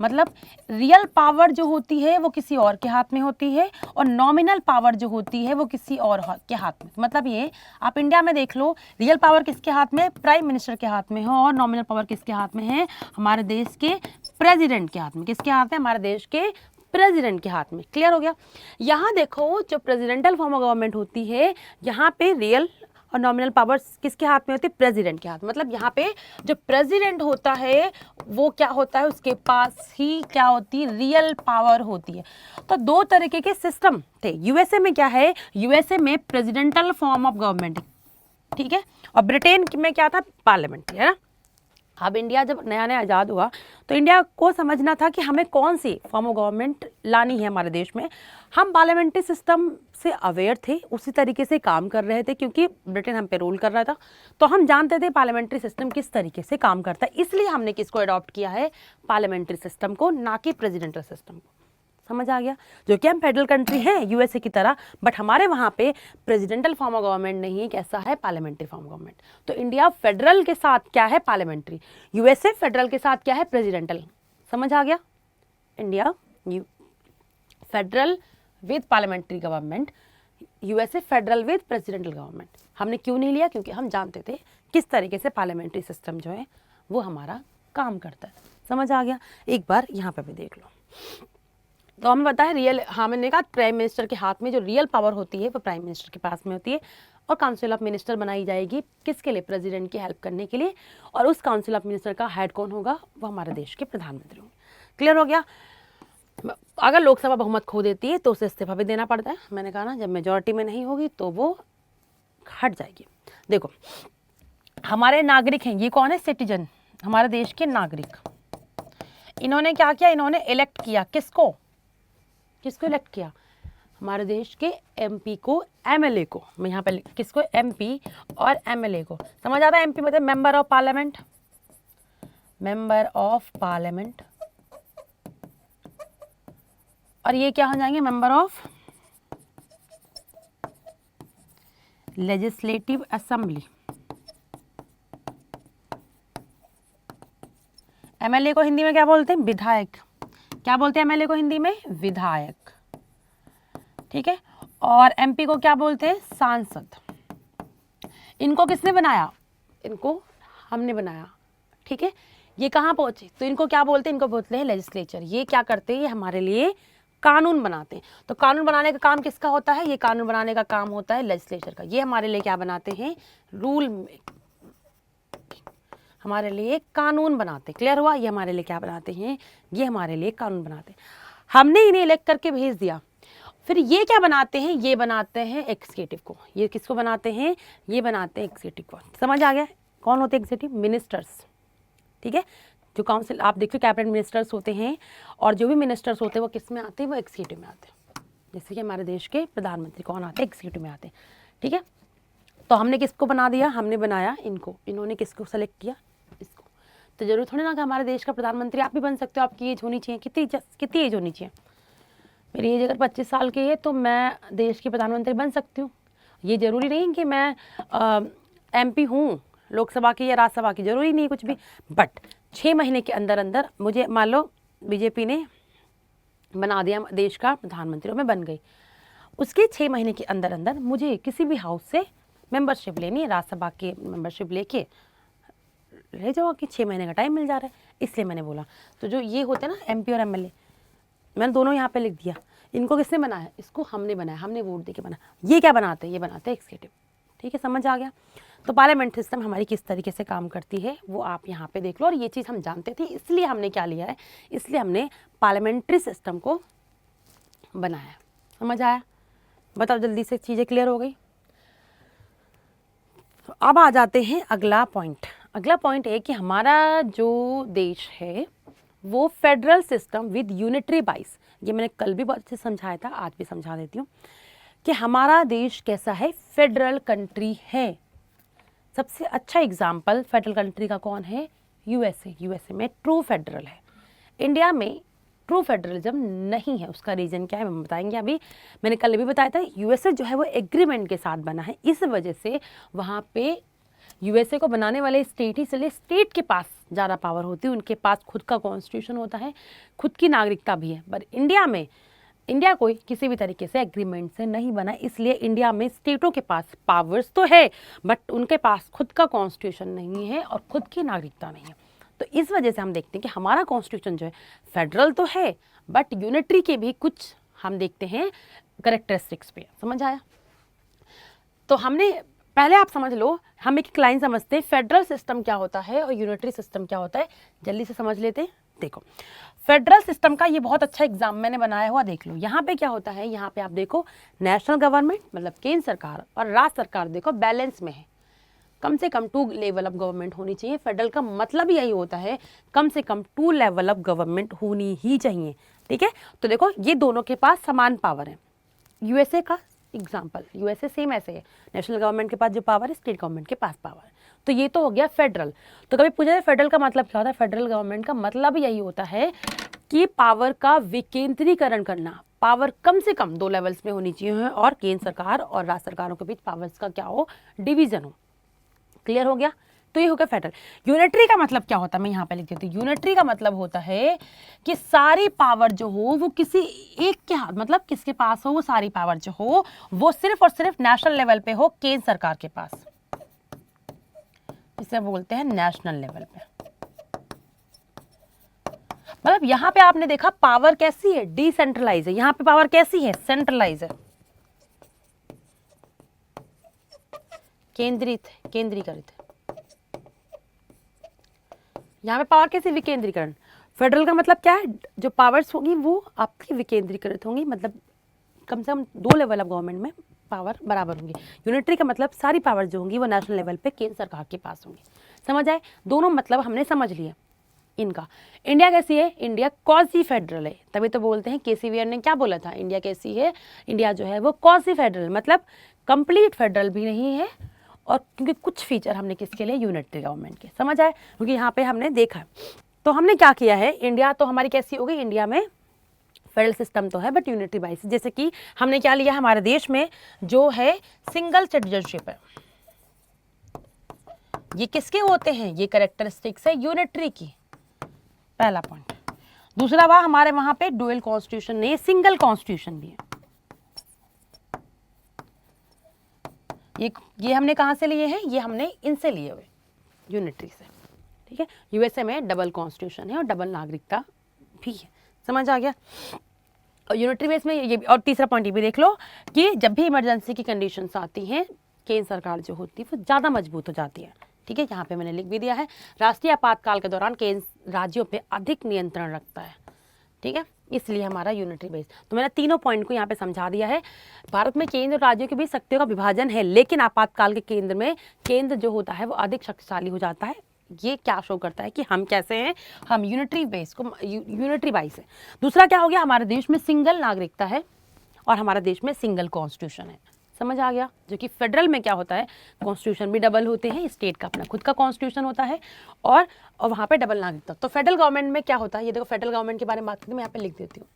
A: मतलब रियल पावर जो होती है वो किसी और के हाथ में होती है, और नॉमिनल पावर जो होती है वो किसी और के हाथ में। मतलब ये आप इंडिया में देख लो, रियल पावर किसके हाथ में, प्राइम मिनिस्टर के हाथ में हो, और नॉमिनल पावर किसके हाथ में है, हमारे देश के प्रेसिडेंट के हाथ में। किसके हाथ में, हमारे देश के प्रेसिडेंट के हाथ में। क्लियर हो गया। यहाँ देखो, जो प्रेसिडेंटल फॉर्म ऑफ गवर्नमेंट होती है, यहाँ पे रियल और नॉमिनल पावर्स किसके हाथ में होती है, प्रेसिडेंट के हाथ। मतलब यहाँ पे जो प्रेसिडेंट होता है वो क्या होता है, उसके पास ही क्या होती है, रियल पावर होती है। तो 2 तरीके के सिस्टम थे। यूएसए में क्या है, यूएसए में प्रेसिडेंटल फॉर्म ऑफ गवर्नमेंट, ठीक है, और ब्रिटेन में क्या था, पार्लियामेंट, है ना। अब इंडिया जब नया नया आज़ाद हुआ तो इंडिया को समझना था कि हमें कौन सी फॉर्म ऑफ गवर्नमेंट लानी है हमारे देश में। हम पार्लियामेंट्री सिस्टम से अवेयर थे, उसी तरीके से काम कर रहे थे, क्योंकि ब्रिटेन हम पे रूल कर रहा था। तो हम जानते थे पार्लियामेंट्री सिस्टम किस तरीके से काम करता है, इसलिए हमने किसको अडॉप्ट किया है, पार्लियामेंट्री सिस्टम को, ना कि प्रेसिडेंटल सिस्टम को। समझ आ गया। जो कि हम फेडरल कंट्री है यूएसए की तरह, बट हमारे वहाँ पे प्रेसिडेंटल फॉर्म ऑफ गवर्नमेंट नहीं है, कैसा है, पार्लियामेंट्री फॉर्म ऑफ गवर्नमेंट। तो इंडिया फेडरल के साथ क्या है, पार्लियामेंट्री। यूएसए फेडरल के साथ क्या है, प्रेसिडेंटल। समझ आ गया। India federal with parliamentary government, USA federal with presidential government. हमने क्यों नहीं लिया, क्योंकि हम जानते थे किस तरीके से पार्लियामेंट्री सिस्टम जो है वो हमारा काम करता है। समझ आ गया। एक बार यहाँ पे भी देख लो। तो हमें पता है रियल, हमने कहा प्राइम मिनिस्टर के हाथ में जो रियल पावर होती है वो प्राइम मिनिस्टर के पास में होती है, और काउंसिल ऑफ मिनिस्टर बनाई जाएगी किसके लिए, प्रेसिडेंट की हेल्प करने के लिए। और उस काउंसिल ऑफ मिनिस्टर का हेड कौन होगा, वो हमारे देश के प्रधानमंत्री होंगे। क्लियर हो गया। अगर लोकसभा बहुमत खो देती है तो उसे इस्तीफा भी देना पड़ता है। मैंने कहा ना, जब मेजोरिटी में नहीं होगी तो वो हट जाएगी। देखो, हमारे नागरिक हैं, ये कौन है, सिटीजन, हमारे देश के नागरिक। इन्होंने क्या किया, इन्होंने इलेक्ट किया किसको इलेक्ट किया, हमारे देश के एमपी को, एमएलए को। मैं यहाँ पे किसको, एमपी और एमएलए को। समझ आता है। एमपी मतलब member of parliament, member of parliament, और ये क्या हो जाएंगे, member of legislative assembly. MLA को हिंदी में क्या बोलते हैं, विधायक। क्या बोलते हैं एमएलए को हिंदी में, विधायक। ठीक है। और एमपी को क्या बोलते हैं, सांसद। इनको किसने बनाया, इनको हमने बनाया। ठीक है। ये कहाँ पहुंचे, तो इनको क्या बोलते हैं, इनको बोलते हैं लेजिस्लेचर। ये क्या करते हैं, ये हमारे लिए कानून बनाते हैं। तो कानून बनाने का काम किसका होता है, ये कानून बनाने का काम होता है लेजिस्लेचर का। ये हमारे लिए क्या बनाते हैं, रूल मेक, हमारे लिए कानून बनाते। क्लियर हुआ। ये हमारे लिए क्या बनाते हैं, ये हमारे लिए कानून बनाते। हमने इन्हें इलेक्ट करके भेज दिया, फिर ये क्या बनाते हैं, ये बनाते हैं एग्जीक्यूटिव को। ये किसको बनाते हैं, ये बनाते हैं एग्जीक्यूटिव को। समझ आ गया। कौन होते हैं एग्जीक्यूटिव, मिनिस्टर्स। ठीक है। जो काउंसिल आप देखिए, कैबिनेट मिनिस्टर्स होते हैं, और जो भी मिनिस्टर्स होते हैं वो किस में आते हैं, वो एग्जीक्यूटिव में आते हैं। जैसे कि हमारे देश के प्रधानमंत्री कौन आते हैं, एग्जीक्यूटिव में आते हैं। ठीक है। तो हमने किसको बना दिया, हमने बनाया इनको, इन्होंने किसको सेलेक्ट किया, इसको। तो जरूर थोड़ी ना कि हमारे देश का प्रधानमंत्री आप भी बन सकते हो, आपकी एज होनी चाहिए, कितनी एज होनी चाहिए। मेरी एज अगर 25 साल की है तो मैं देश की प्रधानमंत्री बन सकती हूँ। ये ज़रूरी नहीं कि मैं MP हूँ लोकसभा की या राज्यसभा की, ज़रूरी नहीं कुछ भी। बट 6 महीने के अंदर अंदर मुझे, मान लो BJP ने बना दिया देश का प्रधानमंत्री और मैं बन गई, उसके 6 महीने के अंदर अंदर मुझे किसी भी हाउस से मेंबरशिप लेनी है, राज्यसभा के मेंबरशिप लेके रह जाओ कि 6 महीने का टाइम मिल जा रहा है, इसलिए मैंने बोला। तो जो ये होते हैं ना MP और MLA, मैंने दोनों यहाँ पे लिख दिया। इनको किसने बनाया, इसको हमने बनाया, हमने वोट देके बनाया। ये क्या बनाते हैं, ये बनाते हैं एग्जीक्यूटिव। ठीक है, समझ आ गया। तो पार्लियामेंट्री सिस्टम हमारी किस तरीके से काम करती है वो आप यहाँ पे देख लो। और ये चीज़ हम जानते थे, इसलिए हमने क्या लिया है, इसलिए हमने पार्लियामेंट्री सिस्टम को बनाया। समझ आया? बताओ जल्दी से, चीज़ें क्लियर हो गई? तो अब आ जाते हैं अगला पॉइंट। अगला पॉइंट है कि हमारा जो देश है वो फेडरल सिस्टम विद यूनिटरी बाइस, ये मैंने कल भी बहुत अच्छे समझाया था, आज भी समझा देती हूँ कि हमारा देश कैसा है, फेडरल कंट्री है। सबसे अच्छा एग्जाम्पल फेडरल कंट्री का कौन है, यूएसए में ट्रू फेडरल है। इंडिया में ट्रू फेडरलिज्म नहीं है। उसका रीज़न क्या है हम बताएंगे अभी। मैंने कल भी बताया था, यूएसए जो है वो एग्रीमेंट के साथ बना है, इस वजह से वहाँ पे यूएसए को बनाने वाले स्टेट ही, इसलिए स्टेट के पास ज़्यादा पावर होती है, उनके पास खुद का कॉन्स्टिट्यूशन होता है, खुद की नागरिकता भी है। पर इंडिया में, इंडिया कोई किसी भी तरीके से एग्रीमेंट से नहीं बना, इसलिए इंडिया में स्टेटों के पास पावर्स तो है बट उनके पास खुद का कॉन्स्टिट्यूशन नहीं है और खुद की नागरिकता नहीं है। तो इस वजह से हम देखते हैं कि हमारा कॉन्स्टिट्यूशन जो है फेडरल तो है बट यूनिटरी के भी कुछ हम देखते हैं करेक्टरिस्टिक्स पे। समझ आया? तो हमने पहले आप समझ लो, हम एक लाइन समझते हैं, फेडरल सिस्टम क्या होता है और यूनिटरी सिस्टम क्या होता है, जल्दी से समझ लेते हैं। देखो फेडरल सिस्टम का ये बहुत अच्छा एग्जाम मैंने बनाया हुआ, देख लो। यहाँ पे क्या होता है, यहाँ पे आप देखो नेशनल गवर्नमेंट मतलब केंद्र सरकार और राज्य सरकार देखो बैलेंस में है। कम से कम 2 लेवल ऑफ गवर्नमेंट होनी चाहिए। फेडरल का मतलब यही होता है कम से कम 2 लेवल ऑफ गवर्नमेंट होनी ही चाहिए। ठीक है, तो देखो ये दोनों के पास समान पावर है। यूएसए का एग्जाम्पल, यूएसए सेम ऐसे है, नेशनल गवर्नमेंट के पास जो पावर है स्टेट गवर्नमेंट के पास पावर है। तो ये तो हो गया फेडरल। तो कभी पूछा जाए फेडरल का मतलब क्या होता है, फेडरल गवर्नमेंट का मतलब यही होता है कि पावर का विकेंद्रीकरण करना। पावर कम से कम 2 लेवल्स में होनी चाहिए और केंद्र सरकार और राज्य सरकारों के बीच पावर्स का क्या हो, डिवीजन हो। क्लियर हो गया? तो ये हो गया फेडरल। यूनिटरी का मतलब क्या होता है, मैं यहाँ पे लिख देती हूँ। यूनिटरी का मतलब होता है कि सारी पावर जो हो वो किसी एक के हाथ, मतलब किसके पास हो, वो सारी पावर जो हो वो सिर्फ और सिर्फ नेशनल लेवल पे हो, केंद्र सरकार के पास। इसे बोलते हैं नेशनल लेवल पे। मतलब यहाँ पे आपने देखा पावर कैसी है, डिसेंट्रलाइज है। यहाँ पे पावर कैसी है, सेंट्रलाइज है, केंद्रीकृत है। यहाँ पे पावर कैसे, विकेंद्रीकरण। फेडरल का मतलब क्या है, जो पावर्स होंगी वो आपकी विकेंद्रीकृत होंगी, मतलब कम से कम 2 लेवल ऑफ गवर्नमेंट में पावर बराबर होंगी। यूनिटरी का मतलब सारी पावर जो होंगी वो नेशनल लेवल पे केंद्र सरकार के पास होंगी। समझ आए? दोनों मतलब हमने समझ लिए इनका। इंडिया कैसी है, इंडिया क्वासी फेडरल है। तभी तो बोलते हैं, केसीवीआर ने क्या बोला था, इंडिया कैसी है, इंडिया जो है वो क्वासी फेडरल, मतलब कंप्लीट फेडरल भी नहीं है। और क्योंकि कुछ फीचर हमने किसके लिए, यूनिटरी गवर्नमेंट के। समझ आए? क्योंकि यहाँ पे हमने देखा, तो हमने क्या किया है, इंडिया तो हमारी कैसी हो गई, इंडिया में फेडरल सिस्टम तो है बट यूनिटरी बाइस। जैसे कि हमने क्या लिया, हमारे देश में जो है सिंगल सिटीजनशिप है। ये किसके होते हैं, ये कैरेक्टरिस्टिक्स है यूनिटरी की, पहला पॉइंट। दूसरा बात, हमारे वहां पे डुअल कॉन्स्टिट्यूशन नहीं, सिंगल कॉन्स्टिट्यूशन भी है। ये हमने कहाँ से लिए हैं, ये हमने इनसे लिए हुए, यूनिटरी से। ठीक है, यूएसए में डबल कॉन्स्टिट्यूशन है और डबल नागरिकता भी है। समझ आ गया? और यूनिटरी बेस में ये, और तीसरा पॉइंट ये भी देख लो कि जब भी इमरजेंसी की कंडीशंस आती हैं, केंद्र सरकार जो होती है वो ज़्यादा मजबूत हो जाती है। ठीक है, यहाँ पे मैंने लिख भी दिया है, राष्ट्रीय आपातकाल के दौरान केंद्र राज्यों पे अधिक नियंत्रण रखता है। ठीक है, इसलिए हमारा यूनिटरी बेस। तो मैंने तीनों पॉइंट को यहाँ पे समझा दिया है। भारत में केंद्र और राज्यों के बीच शक्तियों का विभाजन है, लेकिन आपातकाल के केंद्र में केंद्र जो होता है वो अधिक शक्तिशाली हो जाता है। ये क्या शो करता है कि हम कैसे हैं, हम यूनिटरी बेस को, यूनिटरी बाइस है। दूसरा क्या हो गया, हमारे देश में सिंगल नागरिकता है और हमारे देश में सिंगल कॉन्स्टिट्यूशन है। समझ आ गया। जो कि फेडरल में क्या होता है, कॉन्स्टिट्यूशन भी डबल होते हैं, स्टेट का अपना खुद का कॉन्स्टिट्यूशन होता है और वहाँ पे डबल नागरिकता। तो फेडरल गवर्नमेंट में क्या होता है, ये देखो फेडरल गवर्नमेंट के बारे में बात करते हैं, मैं यहाँ पे लिख देती हूँ।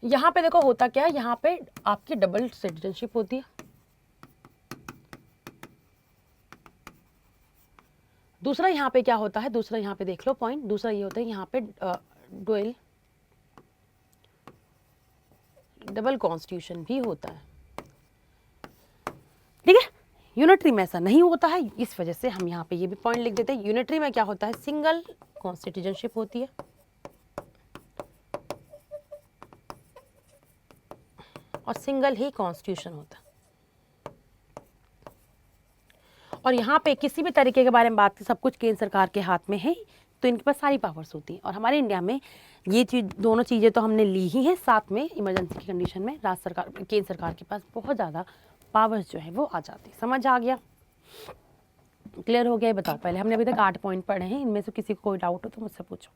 A: यहाँ पे देखो होता क्या है, यहाँ पे आपकी डबल सिटीजनशिप होती है। दूसरा यहाँ पे क्या होता है, दूसरा यहाँ पे देख लो पॉइंट, दूसरा ये होता है यहाँ पे डुअल डबल कॉन्स्टिट्यूशन भी होता है। ठीक है, यूनिटरी में ऐसा नहीं होता है, इस वजह से हम यहाँ पे ये भी पॉइंट लिख देते हैं। यूनिटरी में क्या होता है, सिंगल सिटीजनशिप होती है और सिंगल ही कॉन्स्टिट्यूशन होता है। और यहाँ पे किसी भी तरीके के बारे में बात, सब कुछ केंद्र सरकार के हाथ में है, तो इनके पास सारी पावर्स होती हैं। और हमारे इंडिया में ये चीज, दोनों चीज़ें तो हमने ली ही हैं, साथ में इमरजेंसी की कंडीशन में राज्य सरकार, केंद्र सरकार के पास बहुत ज़्यादा पावर्स जो है वो आ जाती है। समझ आ गया, क्लियर हो गया? बताओ पहले, हमने अभी तक 8 पॉइंट पढ़े हैं, इनमें से किसी को कोई डाउट हो तो मुझसे पूछो।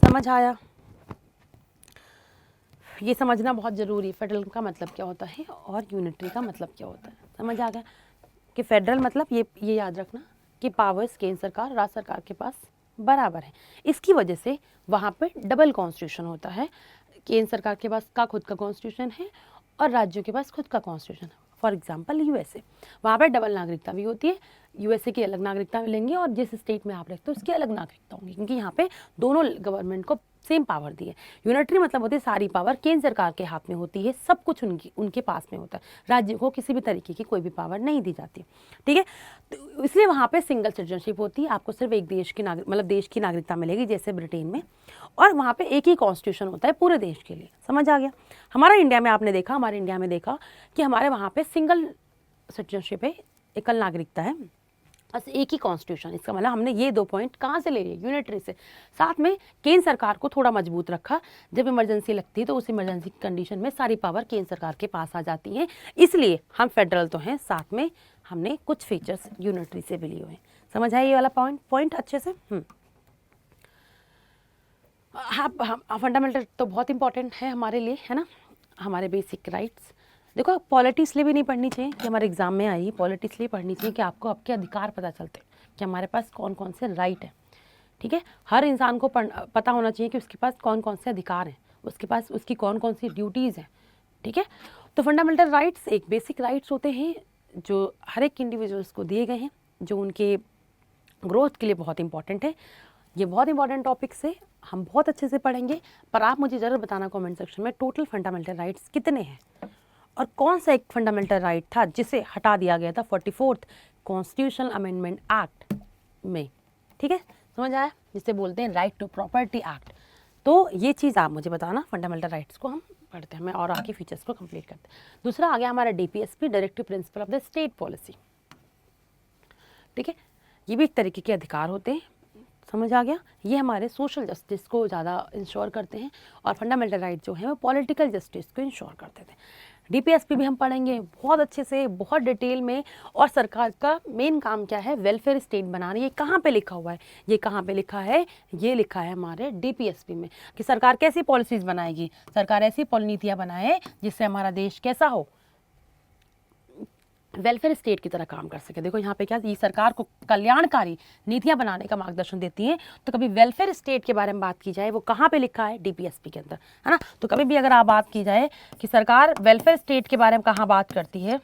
A: समझ आया? ये समझना बहुत ज़रूरी है, फेडरल का मतलब क्या होता है और यूनिटरी का मतलब क्या होता है। समझ आ गया कि फेडरल मतलब ये याद रखना कि पावर्स केंद्र सरकार राज्य सरकार के पास बराबर है। इसकी वजह से वहाँ पे डबल कॉन्स्टिट्यूशन होता है, केंद्र सरकार के पास का खुद का कॉन्स्टिट्यूशन है और राज्यों के पास खुद का कॉन्स्टिट्यूशन है। फॉर एग्जाम्पल यूएसए, वहाँ पे डबल नागरिकता भी होती है, यूएसए की अलग नागरिकता मिलेंगी और जिस स्टेट में आप रहते हो उसकी अलग नागरिकता होंगी, क्योंकि यहाँ पे दोनों गवर्नमेंट को सेम पावर दी है। यूनिटरी मतलब होती है सारी पावर केंद्र सरकार के हाथ में होती है, सब कुछ उनके पास में होता है, राज्यों को किसी भी तरीके की कोई भी पावर नहीं दी जाती। ठीक है, तो इसलिए वहाँ पे सिंगल सिटीजनशिप होती है, आपको सिर्फ एक देश की मतलब देश की नागरिकता मिलेगी, जैसे ब्रिटेन में, और वहाँ पे एक ही कॉन्स्टिट्यूशन होता है पूरे देश के लिए। समझ आ गया? हमारा इंडिया में आपने देखा, हमारे इंडिया में देखा कि हमारे वहाँ पे सिंगल सिटीजनशिप है, एकल नागरिकता है, बस एक ही कॉन्स्टिट्यूशन। इसका मतलब हमने ये 2 पॉइंट कहाँ से ले लिए, यूनिटरी से। साथ में केंद्र सरकार को थोड़ा मजबूत रखा, जब इमरजेंसी लगती है तो उस इमरजेंसी कंडीशन में सारी पावर केंद्र सरकार के पास आ जाती है, इसलिए हम फेडरल तो हैं, साथ में हमने कुछ फीचर्स यूनिटरी से भी लिए हुए हैं। समझ आया ये वाला पॉइंट अच्छे से? हाँ, फंडामेंटल तो बहुत इंपॉर्टेंट है हमारे लिए, है ना, हमारे बेसिक राइट्स। देखो पॉलिटी इसलिए भी नहीं पढ़नी चाहिए कि हमारे एग्जाम में आई, पॉलिटी इसलिए पढ़नी चाहिए कि आपको आपके अधिकार पता चलते हैं कि हमारे पास कौन कौन से राइट है। ठीक है, हर इंसान को पता होना चाहिए कि उसके पास कौन कौन से अधिकार हैं, उसके पास उसकी कौन कौन सी ड्यूटीज़ हैं। ठीक है, तो फंडामेंटल राइट्स एक बेसिक राइट्स होते हैं जो हर एक इंडिविजुअल्स को दिए गए हैं, जो उनके ग्रोथ के लिए बहुत इंपॉर्टेंट है। ये बहुत इंपॉर्टेंट टॉपिक से हम बहुत अच्छे से पढ़ेंगे, पर आप मुझे ज़रूर बताना कमेंट सेक्शन में टोटल फंडामेंटल राइट्स कितने हैं और कौन सा एक फंडामेंटल राइट था जिसे हटा दिया गया था 44th कॉन्स्टिट्यूशनल अमेंडमेंट एक्ट में। ठीक है, समझ आया? जिसे बोलते हैं राइट टू प्रॉपर्टी एक्ट। तो ये चीज़ आप मुझे बताना, फंडामेंटल राइट्स को हम पढ़ते हैं, मैं और आगे फीचर्स को कंप्लीट करते हैं। दूसरा आ गया हमारा DPSP, directive principle of the state policy. ठीक है, ये भी एक तरीके के अधिकार होते हैं। समझ आ गया? ये हमारे सोशल जस्टिस को ज़्यादा इंश्योर करते हैं और फंडामेंटल राइट जो है वो पॉलिटिकल जस्टिस को इंश्योर करते थे। डीपीएसपी भी हम पढ़ेंगे बहुत अच्छे से, बहुत डिटेल में। और सरकार का मेन काम क्या है, वेलफेयर स्टेट बनाना। ये कहाँ पे लिखा हुआ है, ये कहाँ पे लिखा है, ये लिखा है हमारे डीपीएसपी में कि सरकार कैसी पॉलिसीज़ बनाएगी, सरकार ऐसी नीतियाँ बनाए जिससे हमारा देश कैसा हो, वेलफेयर स्टेट की तरह काम कर सके। देखो यहाँ पे क्या, ये सरकार को कल्याणकारी नीतियाँ बनाने का मार्गदर्शन देती हैं। तो कभी वेलफेयर स्टेट के बारे में बात की जाए, वो कहाँ पे लिखा है, डीपीएसपी के अंदर, है ना। तो कभी भी अगर आप बात की जाए कि सरकार वेलफेयर स्टेट के बारे में कहाँ बात करती है,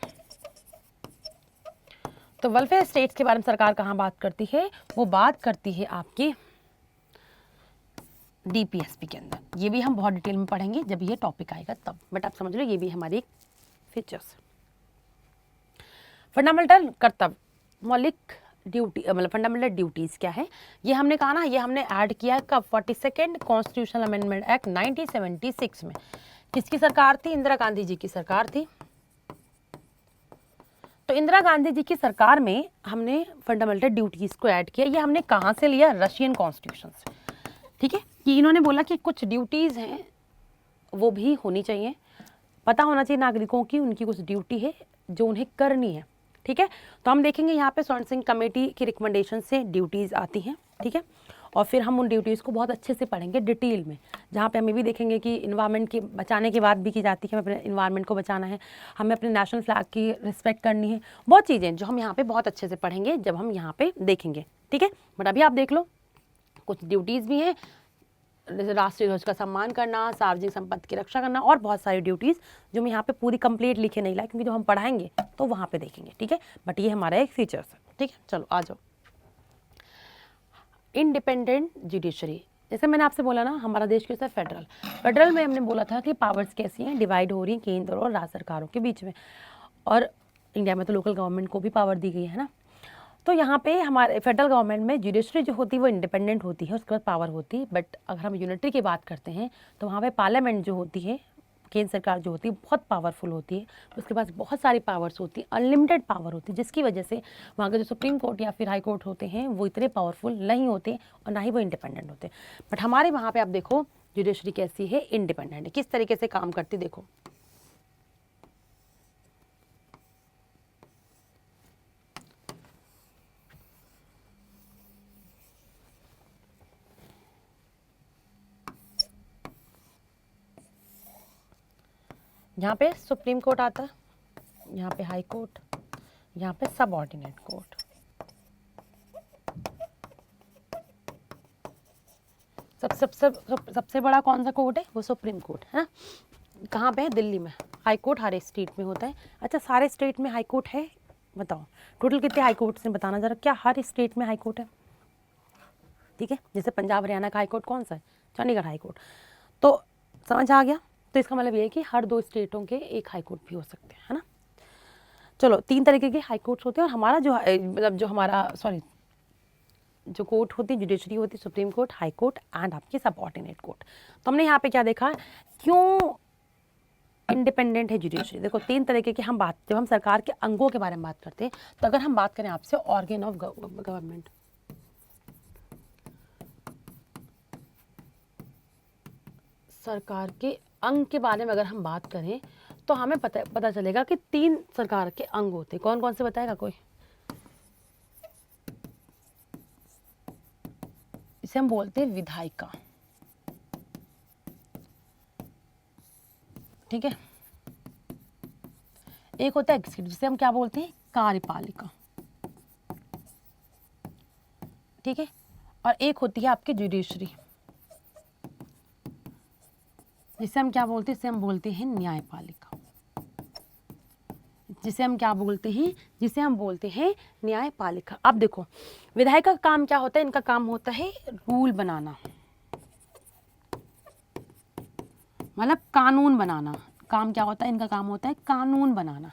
A: तो वेलफेयर स्टेट के बारे में सरकार कहाँ बात करती है, वो बात करती है आपकी डीपीएसपी के अंदर। ये भी हम बहुत डिटेल में पढ़ेंगे जब ये टॉपिक आएगा तब, बट आप समझ लो ये भी हमारी एक फीचर्स। फंडामेंटल कर्तव्य, मौलिक ड्यूटी, मतलब फंडामेंटल ड्यूटीज़ क्या है, ये हमने कहा ना, ये हमने ऐड किया कब, 42nd कॉन्स्टिट्यूशनल अमेंडमेंट एक्ट 1976 में। किसकी सरकार थी, इंदिरा गांधी जी की सरकार थी। तो इंदिरा गांधी जी की सरकार में हमने फंडामेंटल ड्यूटीज़ को ऐड किया। ये हमने कहाँ से लिया, रशियन कॉन्स्टिट्यूशन से। ठीक है, कि इन्होंने बोला कि कुछ ड्यूटीज़ हैं वो भी होनी चाहिए, पता होना चाहिए नागरिकों की, उनकी कुछ ड्यूटी है जो उन्हें करनी है। ठीक है, तो हम देखेंगे यहाँ पे स्वर्ण सिंह कमेटी की रिकमेंडेशन से ड्यूटीज़ आती हैं। ठीक है, और फिर हम उन ड्यूटीज़ को बहुत अच्छे से पढ़ेंगे डिटेल में, जहाँ पे हम ये भी देखेंगे कि इन्वायरमेंट की बचाने की बात भी की जाती है, हमें अपने इन्वायरमेंट को बचाना है, हमें अपने नेशनल फ्लैग की रिस्पेक्ट करनी है, बहुत चीज़ें जो हम यहाँ पे बहुत अच्छे से पढ़ेंगे जब हम यहाँ पे देखेंगे, ठीक है। बट अभी आप देख लो कुछ ड्यूटीज़ भी हैं, राष्ट्रीय ध्वज का सम्मान करना, सार्वजनिक संपत्ति की रक्षा करना और बहुत सारी ड्यूटीज़ जो मैं यहाँ पे पूरी कंप्लीट लिखे नहीं लाए, क्योंकि जो हम पढ़ाएंगे तो वहाँ पे देखेंगे, ठीक है। बट ये हमारा एक फीचर्स है, ठीक है। चलो आ जाओ, इंडिपेंडेंट जुडिशरी। जैसे मैंने आपसे बोला ना, हमारा देश कैसा है, फेडरल में हमने बोला था कि पावर्स कैसी हैं, डिवाइड हो रही हैं केंद्र और राज्य सरकारों के बीच में, और इंडिया में तो लोकल गवर्नमेंट को भी पावर दी गई है ना। तो यहाँ पे हमारे फेडरल गवर्नमेंट में जुडिशरी जो होती है वो इंडिपेंडेंट होती है, उसके बाद पावर होती है। बट अगर हम यूनिटरी की बात करते हैं तो वहाँ पे पार्लियामेंट जो होती है, केंद्र सरकार जो होती है, बहुत पावरफुल होती है, उसके पास बहुत सारी पावर्स होती है, अनलिमिटेड पावर होती है, जिसकी वजह से वहाँ के जो सुप्रीम कोर्ट या फिर हाई कोर्ट होते हैं वो इतने पावरफुल नहीं होते और ना ही वो इंडिपेंडेंट होते। बट हमारे वहाँ पे आप देखो जुडिशरी कैसी है, इंडिपेंडेंट है। किस तरीके से काम करती देखो, यहाँ पे सुप्रीम कोर्ट आता है, यहाँ पे हाई कोर्ट, यहाँ पे सबऑर्डिनेट कोर्ट। सबसे बड़ा कौन सा कोर्ट है, वो सुप्रीम कोर्ट है ना। कहाँ पे है, दिल्ली में। हाई कोर्ट हर स्टेट में होता है। अच्छा, सारे स्टेट में हाई कोर्ट है, बताओ टोटल कितने हाई कोर्ट्स हैं, बताना जरा। क्या हर स्टेट में हाई कोर्ट है? ठीक है, जैसे पंजाब हरियाणा का हाई कोर्ट कौन सा है, चंडीगढ़ हाई कोर्ट। तो समझ आ गया। तो इसका मतलब ये है कि हर 2 स्टेटों के एक हाई कोर्ट भी हो सकते हैं, है ना। चलो 3 तरीके के हाई कोर्ट्स होते हैं, और हमारा जो मतलब जो हमारा जो कोर्ट होती है, जुडिशरी होती है, supreme court, high court and आपकी सबऑर्डिनेट कोर्ट। तो हमने यहाँ पे क्या देखा, क्यों इंडिपेंडेंट है जुडिशरी। देखो 3 तरीके की हम बात, जब हम सरकार के अंगों के बारे में बात करते हैं, तो अगर हम बात करें आपसे ऑर्गन ऑफ गवर्नमेंट, सरकार के अंग के बारे में अगर हम बात करें तो हमें पता चलेगा कि 3 सरकार के अंग होते हैं। कौन कौन से बताएगा कोई? इसे हम बोलते हैं विधायिका, ठीक है। एक होता है एग्जीक्यूटिव, जिसे हम क्या बोलते हैं, कार्यपालिका, ठीक है। और एक होती है आपकी जुडिशरी, जिसे हम क्या बोलते हैं, इसे हम बोलते हैं न्यायपालिका, जिसे हम क्या बोलते हैं, जिसे हम बोलते हैं न्यायपालिका। अब देखो विधायिका का काम क्या होता है, इनका काम होता है रूल बनाना, मतलब कानून बनाना। काम क्या होता है, इनका काम होता है कानून बनाना,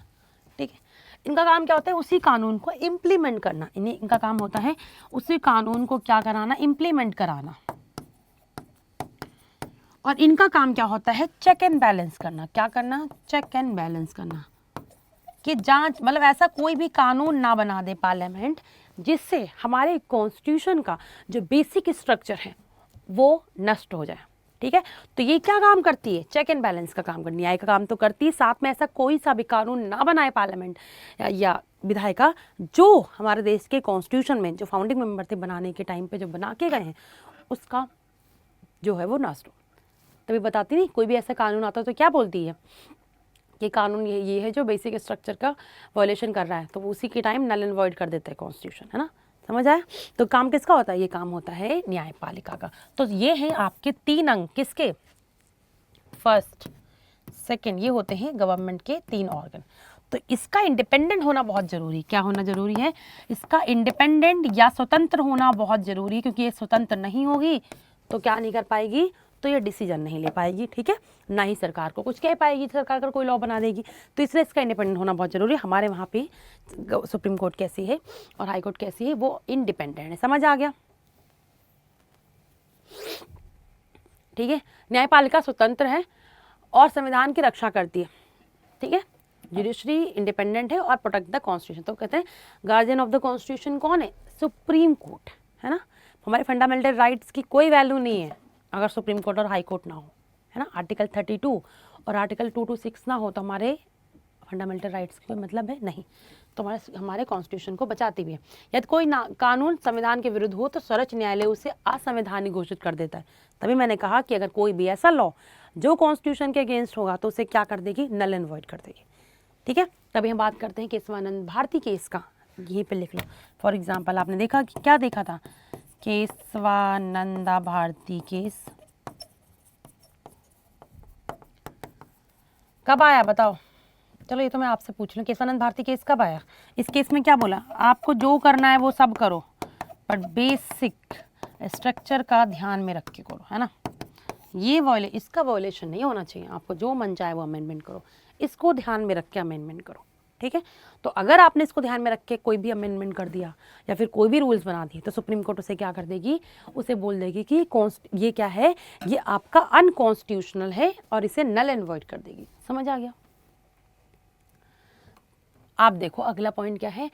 A: ठीक है। इनका काम क्या होता है, उसी कानून को इम्प्लीमेंट करना। इनका काम होता है उसी कानून को क्या कराना, इम्प्लीमेंट कराना। और इनका काम क्या होता है, चेक एंड बैलेंस करना। क्या करना, चेक एंड बैलेंस करना, कि जांच, मतलब ऐसा कोई भी कानून ना बना दे पार्लियामेंट जिससे हमारे कॉन्स्टिट्यूशन का जो बेसिक स्ट्रक्चर है वो नष्ट हो जाए, ठीक है। तो ये क्या काम करती है, चेक एंड बैलेंस का काम करती है। न्याय का काम तो करती है, साथ में ऐसा कोई सा भी कानून ना बनाए पार्लियामेंट या विधायिका जो हमारे देश के कॉन्स्टिट्यूशन में, जो फाउंडिंग मेंबर थे बनाने के टाइम पे जो बना के गए हैं, उसका जो है वो नष्ट हो। तभी बताती नहीं, कोई भी ऐसा कानून आता तो क्या बोलती है कि कानून ये है जो बेसिक स्ट्रक्चर का वायलेशन कर रहा है, तो उसी के टाइम नल एंड वॉइड कर देता है कॉन्स्टिट्यूशन, है ना। समझ आया। तो काम किसका होता है, ये काम होता है न्यायपालिका का। तो ये हैं आपके 3 अंग, किसके, फर्स्ट सेकंड, ये होते हैं गवर्नमेंट के 3 ऑर्गन। तो इसका इंडिपेंडेंट होना बहुत जरूरी, क्या होना जरूरी है, इसका इंडिपेंडेंट या स्वतंत्र होना बहुत जरूरी है, क्योंकि ये स्वतंत्र नहीं होगी तो क्या नहीं कर पाएगी, तो ये डिसीजन नहीं ले पाएगी, ठीक है। ना ही सरकार को कुछ कह पाएगी, सरकार अगर कोई लॉ बना देगी। तो इसलिए इसका इंडिपेंडेंट होना बहुत जरूरी है। हमारे वहाँ पे सुप्रीम कोर्ट कैसी है और हाई कोर्ट कैसी है, वो इंडिपेंडेंट है। समझ आ गया, ठीक है। न्यायपालिका स्वतंत्र है और संविधान की रक्षा करती है, ठीक है। जुडिशरी इंडिपेंडेंट है और प्रोटेक्ट द कॉन्स्टिट्यूशन। तो कहते हैं गार्जियन ऑफ द कॉन्स्टिट्यूशन कौन है, सुप्रीम कोर्ट, है ना। हमारे फंडामेंटल राइट्स की कोई वैल्यू नहीं है अगर सुप्रीम कोर्ट और हाई कोर्ट ना हो, है ना। आर्टिकल 32 और आर्टिकल 2 to 6 ना हो तो हमारे फंडामेंटल राइट्स का कोई मतलब है नहीं। तो हमारे कॉन्स्टिट्यूशन को बचाती भी है। यदि कोई कानून संविधान के विरुद्ध हो तो सर्वोच्च न्यायालय उसे असंवैधानिक घोषित कर देता है। तभी मैंने कहा कि अगर कोई भी ऐसा लॉ जो कॉन्स्टिट्यूशन के अगेंस्ट होगा तो उसे क्या कर देगी, नल एंड वॉइड कर देगी। ठीक है, तभी हम बात करते हैं केशवानंद भारती केस का। यहीं पे लिख लो। फॉर एग्जाम्पल आपने देखा कि क्या देखा था, केशवानंदा भारती केस कब आया बताओ। चलो ये तो मैं आपसे पूछ लूँ, केशवानंद भारती केस कब आया। इस केस में क्या बोला, आपको जो करना है वो सब करो बट बेसिक स्ट्रक्चर का ध्यान में रख के करो, है ना। ये इसका वॉयलेशन नहीं होना चाहिए। आपको जो मन चाहे वो अमेंडमेंट करो, इसको ध्यान में रख के अमेंडमेंट करो। ठीक है, तो अगर आपने इसको ध्यान में रख के कोई भी अमेंडमेंट कर दिया या फिर कोई भी रूल्स बना दिए तो सुप्रीम कोर्ट उसे क्या कर देगी, उसे बोल देगी कि ये क्या है, ये आपका अनकॉन्स्टिट्यूशनल है और इसे नल एंड वॉइड कर देगी। समझ आ गया। आप देखो अगला पॉइंट क्या है।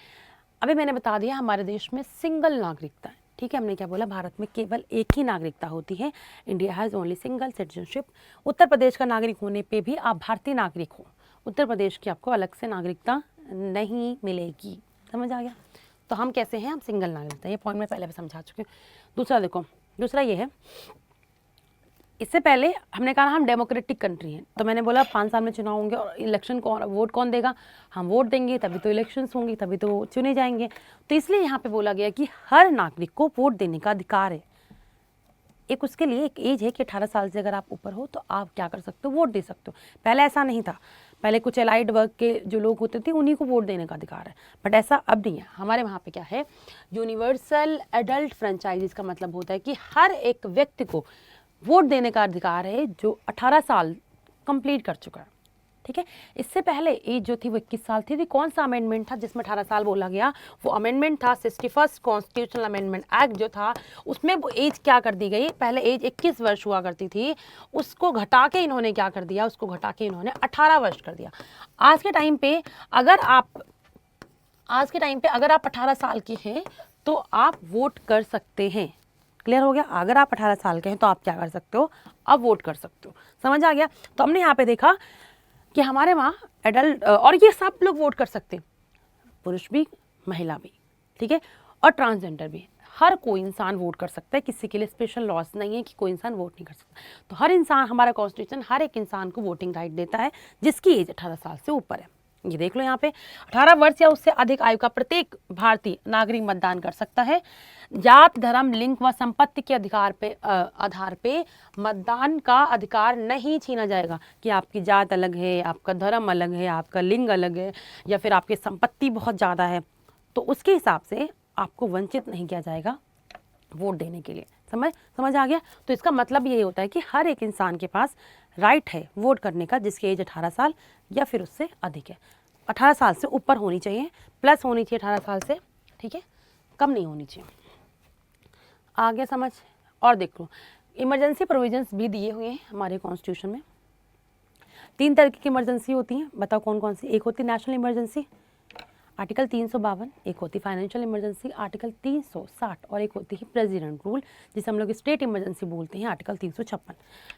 A: अभी मैंने बता दिया हमारे देश में सिंगल नागरिकता है। ठीक है, हमने क्या बोला, भारत में केवल एक ही नागरिकता होती है। India has only single citizenship. Uttar Pradesh का नागरिक होने पे भी आप भारतीय नागरिक हो, उत्तर प्रदेश की आपको अलग से नागरिकता नहीं मिलेगी। समझ आ गया। तो हम कैसे हैं, हम सिंगल नागरिकता। ये पॉइंट मैं पहले भी समझा चुकी हूँ। दूसरा देखो, दूसरा ये है, इससे पहले हमने कहा हम डेमोक्रेटिक कंट्री हैं, तो मैंने बोला 5 साल में चुनाव होंगे और इलेक्शन वोट कौन देगा, हम वोट देंगे तभी तो इलेक्शंस होंगी, तभी तो चुने जाएंगे। तो इसलिए यहाँ पे बोला गया कि हर नागरिक को वोट देने का अधिकार है। एक उसके लिए एक एज है कि 18 साल से अगर आप ऊपर हो तो आप क्या कर सकते हो, वोट दे सकते हो। पहले ऐसा नहीं था, पहले कुछ एलाइड वर्ग के जो लोग होते थे उन्हीं को वोट देने का अधिकार है, बट ऐसा अब नहीं है। हमारे वहाँ पे क्या है, यूनिवर्सल एडल्ट फ्रेंचाइज का मतलब होता है कि हर एक व्यक्ति को वोट देने का अधिकार है जो 18 साल कंप्लीट कर चुका है। ठीक है, इससे पहले एज जो थी वो 21 साल थी। कौन सा अमेंडमेंट था जिसमें 18 साल बोला गया, वो अमेंडमेंट था 61st कॉन्स्टिट्यूशनल अमेंडमेंट एक्ट जो था, उसमें वो एज क्या कर दी गई, पहले एज 21 वर्ष हुआ करती थी, उसको घटा के इन्होंने क्या कर दिया, उसको घटा के इन्होंने 18 वर्ष कर दिया। आज के टाइम पे अगर आप 18 साल के हैं तो आप वोट कर सकते हैं। क्लियर हो गया। अगर आप 18 साल के हैं तो आप क्या कर सकते हो, अब वोट कर सकते हो। समझ आ गया। तो हमने यहाँ पे देखा कि हमारे वहाँ एडल्ट और ये सब लोग वोट कर सकते हैं, पुरुष भी महिला भी, ठीक है, और ट्रांसजेंडर भी। हर कोई इंसान वोट कर सकता है, किसी के लिए स्पेशल लॉस नहीं है कि कोई इंसान वोट नहीं कर सकता। तो हर इंसान, हमारा कॉन्स्टिट्यूशन हर एक इंसान को वोटिंग राइट देता है जिसकी एज 18 साल से ऊपर है। ये देख लो यहाँ पे 18 वर्ष या उससे अधिक आयु का प्रत्येक भारतीय नागरिक मतदान कर सकता है। जात, धर्म, लिंग व संपत्ति के आधार पे मतदान का अधिकार नहीं छीना जाएगा कि आपकी जात अलग है, आपका धर्म अलग है, आपका लिंग अलग है या फिर आपकी संपत्ति बहुत ज़्यादा है, तो उसके हिसाब से आपको वंचित नहीं किया जाएगा वोट देने के लिए। समझ आ गया। तो इसका मतलब ये होता है कि हर एक इंसान के पास राइट है वोट करने का जिसकी एज 18 साल या फिर उससे अधिक है। 18 साल से ऊपर होनी चाहिए, प्लस होनी चाहिए 18 साल से, ठीक है, कम नहीं होनी चाहिए। आगे समझ। और देख लो, इमरजेंसी प्रोविजंस भी दिए हुए हैं हमारे कॉन्स्टिट्यूशन में। 3 तरह की इमरजेंसी होती हैं, बताओ कौन कौन सी। एक होती है नेशनल इमरजेंसी, आर्टिकल 352, एक होती फाइनेंशियल इमरजेंसी आर्टिकल 360 और एक होती है प्रेसिडेंट रूल जिसे हम लोग स्टेट इमरजेंसी बोलते हैं आर्टिकल 356।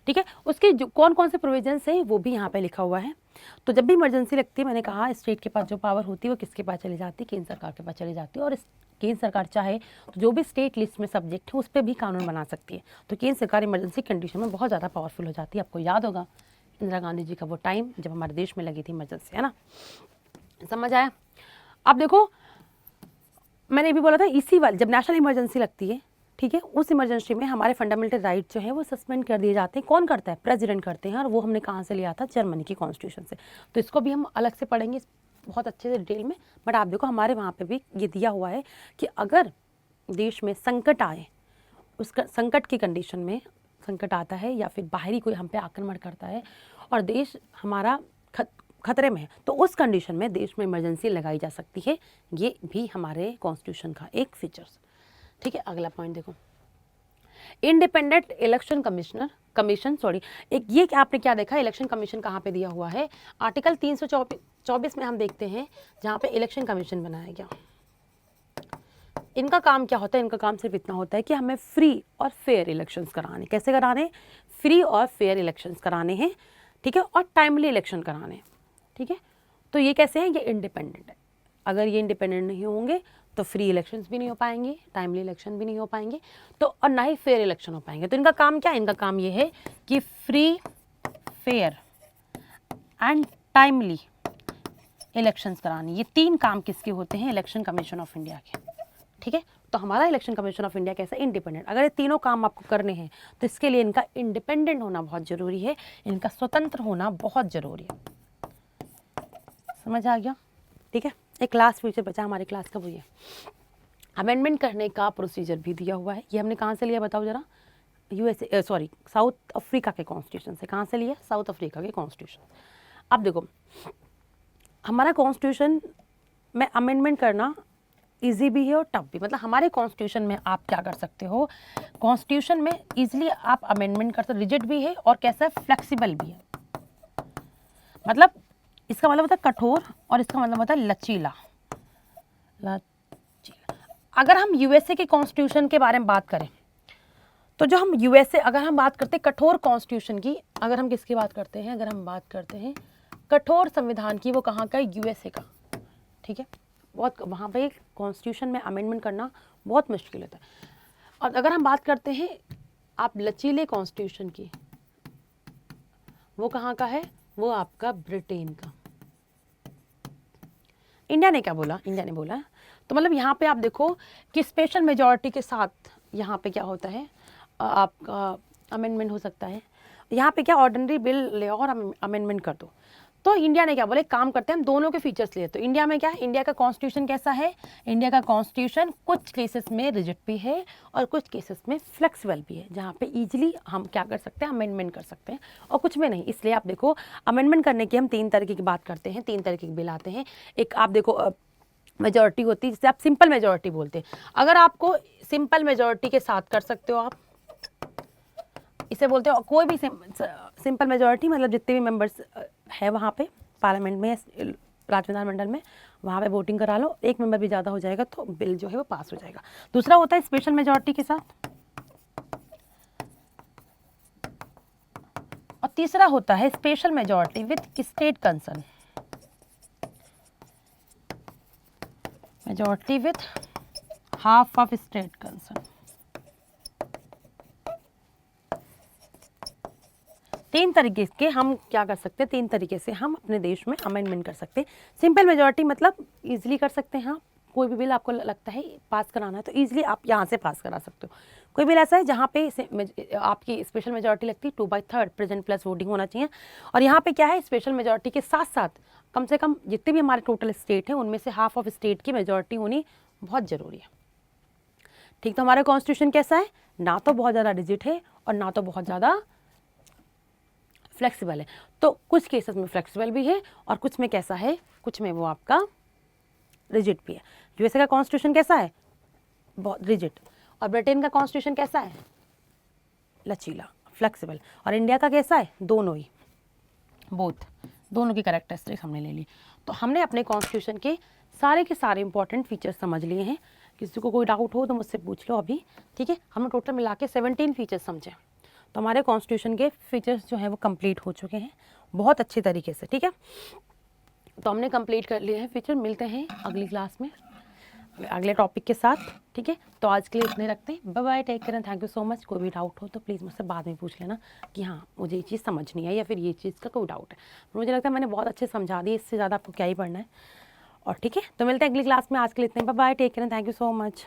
A: ठीक है, उसके जो कौन कौन से प्रोविजंस हैं वो भी यहाँ पे लिखा हुआ है। तो जब भी इमरजेंसी लगती है, मैंने कहा स्टेट के पास जो पावर होती है वो किसके पास चली जाती है, केंद्र सरकार के पास चली जाती है। और केंद्र सरकार चाहे तो जो भी स्टेट लिस्ट में सब्जेक्ट है उस पर भी कानून बना सकती है। तो केंद्र सरकार इमरजेंसी कंडीशन में बहुत ज़्यादा पावरफुल हो जाती है। आपको याद होगा इंदिरा गांधी जी का वो टाइम जब हमारे देश में लगी थी इमरजेंसी, है ना। समझ आया। अब देखो, मैंने भी बोला था इसी वाली जब नेशनल इमरजेंसी लगती है, ठीक है, उस इमरजेंसी में हमारे फंडामेंटल राइट जो है वो सस्पेंड कर दिए जाते हैं। कौन करता है, प्रेसिडेंट करते हैं, और वो हमने कहाँ से लिया था, जर्मनी की कॉन्स्टिट्यूशन से। तो इसको भी हम अलग से पढ़ेंगे बहुत अच्छे से डिटेल में। बट आप देखो हमारे वहाँ पे भी ये दिया हुआ है कि अगर देश में संकट आए, उसका संकट की कंडीशन में संकट आता है या फिर बाहरी कोई हम पे आक्रमण करता है और देश हमारा खतरे में है, तो उस कंडीशन में देश में इमरजेंसी लगाई जा सकती है। ये भी हमारे कॉन्स्टिट्यूशन का एक फीचर्स। ठीक है, अगला पॉइंट देखो, इंडिपेंडेंट इलेक्शन कमीशन एक ये आपने क्या देखा, इलेक्शन कमीशन कहाँ पे दिया हुआ है, आर्टिकल 324 में हम देखते हैं जहाँ पे इलेक्शन कमीशन बनाया गया। इनका काम क्या होता है, इनका काम सिर्फ इतना होता है कि हमें फ्री और फेयर इलेक्शंस कराने। कैसे कराने, फ्री और फेयर इलेक्शंस कराने हैं, ठीक है, और टाइमली इलेक्शन कराने हैं, ठीक है। तो ये कैसे हैं, ये इंडिपेंडेंट है। अगर ये इंडिपेंडेंट नहीं होंगे तो फ्री इलेक्शंस भी नहीं हो पाएंगे, टाइमली इलेक्शन भी नहीं हो पाएंगे, तो और ना ही फेयर इलेक्शन हो पाएंगे। तो इनका काम क्या है? इनका काम ये है कि free, fair and timely elections करानी। ये 3 काम किसके होते हैं? इलेक्शन कमीशन ऑफ इंडिया के। ठीक है, तो हमारा इलेक्शन कमीशन ऑफ इंडिया कैसा? इंडिपेंडेंट। अगर ये तीनों काम आपको करने हैं तो इसके लिए इनका इंडिपेंडेंट होना बहुत जरूरी है, इनका स्वतंत्र होना बहुत जरूरी है। समझ आ गया? ठीक है, एक लास्ट फीचर बचा हमारी क्लास का, वो ये अमेंडमेंट करने का प्रोसीजर भी दिया हुआ है। ये हमने कहाँ से लिया बताओ जरा? यूएसए, सॉरी, साउथ अफ्रीका के कॉन्स्टिट्यूशन से। कहाँ से लिया? साउथ अफ्रीका के कॉन्स्टिट्यूशन। अब देखो, हमारा कॉन्स्टिट्यूशन में अमेंडमेंट करना इजी भी है और टफ भी। मतलब हमारे कॉन्स्टिट्यूशन में आप क्या कर सकते हो? कॉन्स्टिट्यूशन में इजीली आप अमेंडमेंट कर सकते हो, रिजिड भी है और कैसा है? फ्लेक्सिबल भी है। मतलब इसका मतलब होता है कठोर और इसका मतलब होता है लचीला। अगर हम यूएसए के कॉन्स्टिट्यूशन के बारे में बात करें तो जो हम यूएसए, अगर हम बात करते हैं कठोर कॉन्स्टिट्यूशन की, अगर हम किसकी बात करते हैं? अगर हम बात करते हैं कठोर संविधान की, वो कहाँ का है? यूएसए का। ठीक है, बहुत वहाँ पे कॉन्स्टिट्यूशन में अमेंडमेंट करना बहुत मुश्किल होता है। और अगर हम बात करते हैं आप लचीले कॉन्स्टिट्यूशन की, वो कहाँ का है? वो आपका ब्रिटेन का। इंडिया ने क्या बोला? इंडिया ने बोला, तो मतलब यहाँ पे आप देखो कि स्पेशल मेजॉरिटी के साथ यहाँ पे क्या होता है? आपका अमेंडमेंट हो सकता है। यहाँ पे क्या ऑर्डिनरी बिल ले और अमेंडमेंट कर दो। तो इंडिया ने क्या बोले? काम करते हैं हम दोनों के फीचर्स लिए। तो इंडिया में क्या है? इंडिया का कॉन्स्टिट्यूशन कैसा है? इंडिया का कॉन्स्टिट्यूशन कुछ केसेस में रिजिड भी है और कुछ केसेस में फ्लेक्सिबल भी है, जहाँ पे इजीली हम क्या कर सकते हैं? अमेंडमेंट कर सकते हैं, और कुछ में नहीं। इसलिए आप देखो, अमेंडमेंट करने की हम 3 तरीके की बात करते हैं, 3 तरीके के बिल आते हैं। एक आप देखो मेजॉरिटी होती है, जिसे आप सिंपल मेजॉरिटी बोलते हैं। अगर आपको सिंपल मेजॉरिटी के साथ कर सकते हो आप, इसे बोलते हो कोई भी सिंपल मेजॉरिटी, मतलब जितने भी मेंबर्स है वहाँ पे पार्लियामेंट में, राज्य विधानमंडल में, वहाँ पे वोटिंग करा लो, एक मेंबर भी ज़्यादा हो जाएगा तो बिल जो है वो पास हो जाएगा। दूसरा होता है स्पेशल मेजॉरिटी के साथ, और तीसरा होता है special majority with state concern. Majority with half of state concern. 3 तरीके के हम क्या कर सकते हैं? 3 तरीके से हम अपने देश में अमेंडमेंट कर सकते हैं। सिंपल मेजॉरिटी मतलब इजीली कर सकते हैं आप, कोई भी बिल आपको लगता है पास कराना है तो इजीली आप यहाँ से पास करा सकते हो। कोई बिल ऐसा है जहाँ पे आपकी स्पेशल मेजॉरिटी लगती है 2/3 प्रेजेंट प्लस वोटिंग होना चाहिए, और यहाँ पे क्या है? स्पेशल मेजॉरिटी के साथ साथ कम से कम जितने भी हमारे टोटल स्टेट हैं उनमें से हाफ ऑफ स्टेट की मेजॉरिटी होनी बहुत ज़रूरी है। ठीक, तो हमारा कॉन्स्टिट्यूशन कैसा है? ना तो बहुत ज़्यादा रिजिड है और ना तो बहुत ज़्यादा फ्लेक्सिबल है। तो कुछ केसेस में फ्लेक्सिबल भी है और कुछ में कैसा है? कुछ में वो आपका रिजिड भी है। यूएसए का कॉन्स्टिट्यूशन कैसा है? बहुत रिजिड। और ब्रिटेन का कॉन्स्टिट्यूशन कैसा है? लचीला, फ्लेक्सिबल। और इंडिया का कैसा है? दोनों ही, बोथ, दोनों की कैरेक्टरिस्टिक हमने ले ली। तो हमने अपने कॉन्स्टिट्यूशन के सारे इंपॉर्टेंट फीचर्स समझ लिए हैं। किसी को कोई डाउट हो तो मुझसे पूछ लो अभी। ठीक है, हमने टोटल मिला के 17 फीचर्स समझे। तो हमारे कॉन्स्टिट्यूशन के फीचर्स जो हैं वो कंप्लीट हो चुके हैं बहुत अच्छे तरीके से। ठीक है, तो हमने कंप्लीट कर लिए हैं फीचर। मिलते हैं अगली क्लास में अगले टॉपिक के साथ। ठीक है, तो आज के लिए इतने रखते हैं। Bye bye, take care and thank you so much. कोई भी डाउट हो तो प्लीज़ मुझसे बाद में पूछ लेना कि हाँ मुझे ये चीज़ समझ नहीं आई या फिर ये चीज़ का कोई डाउट है। मुझे लगता है मैंने बहुत अच्छे समझा दी, इससे ज़्यादा आपको क्या ही पढ़ना है। और ठीक है, तो मिलते हैं अगली क्लास में। आज के लिए इतने, bye bye, take care and thank you so much.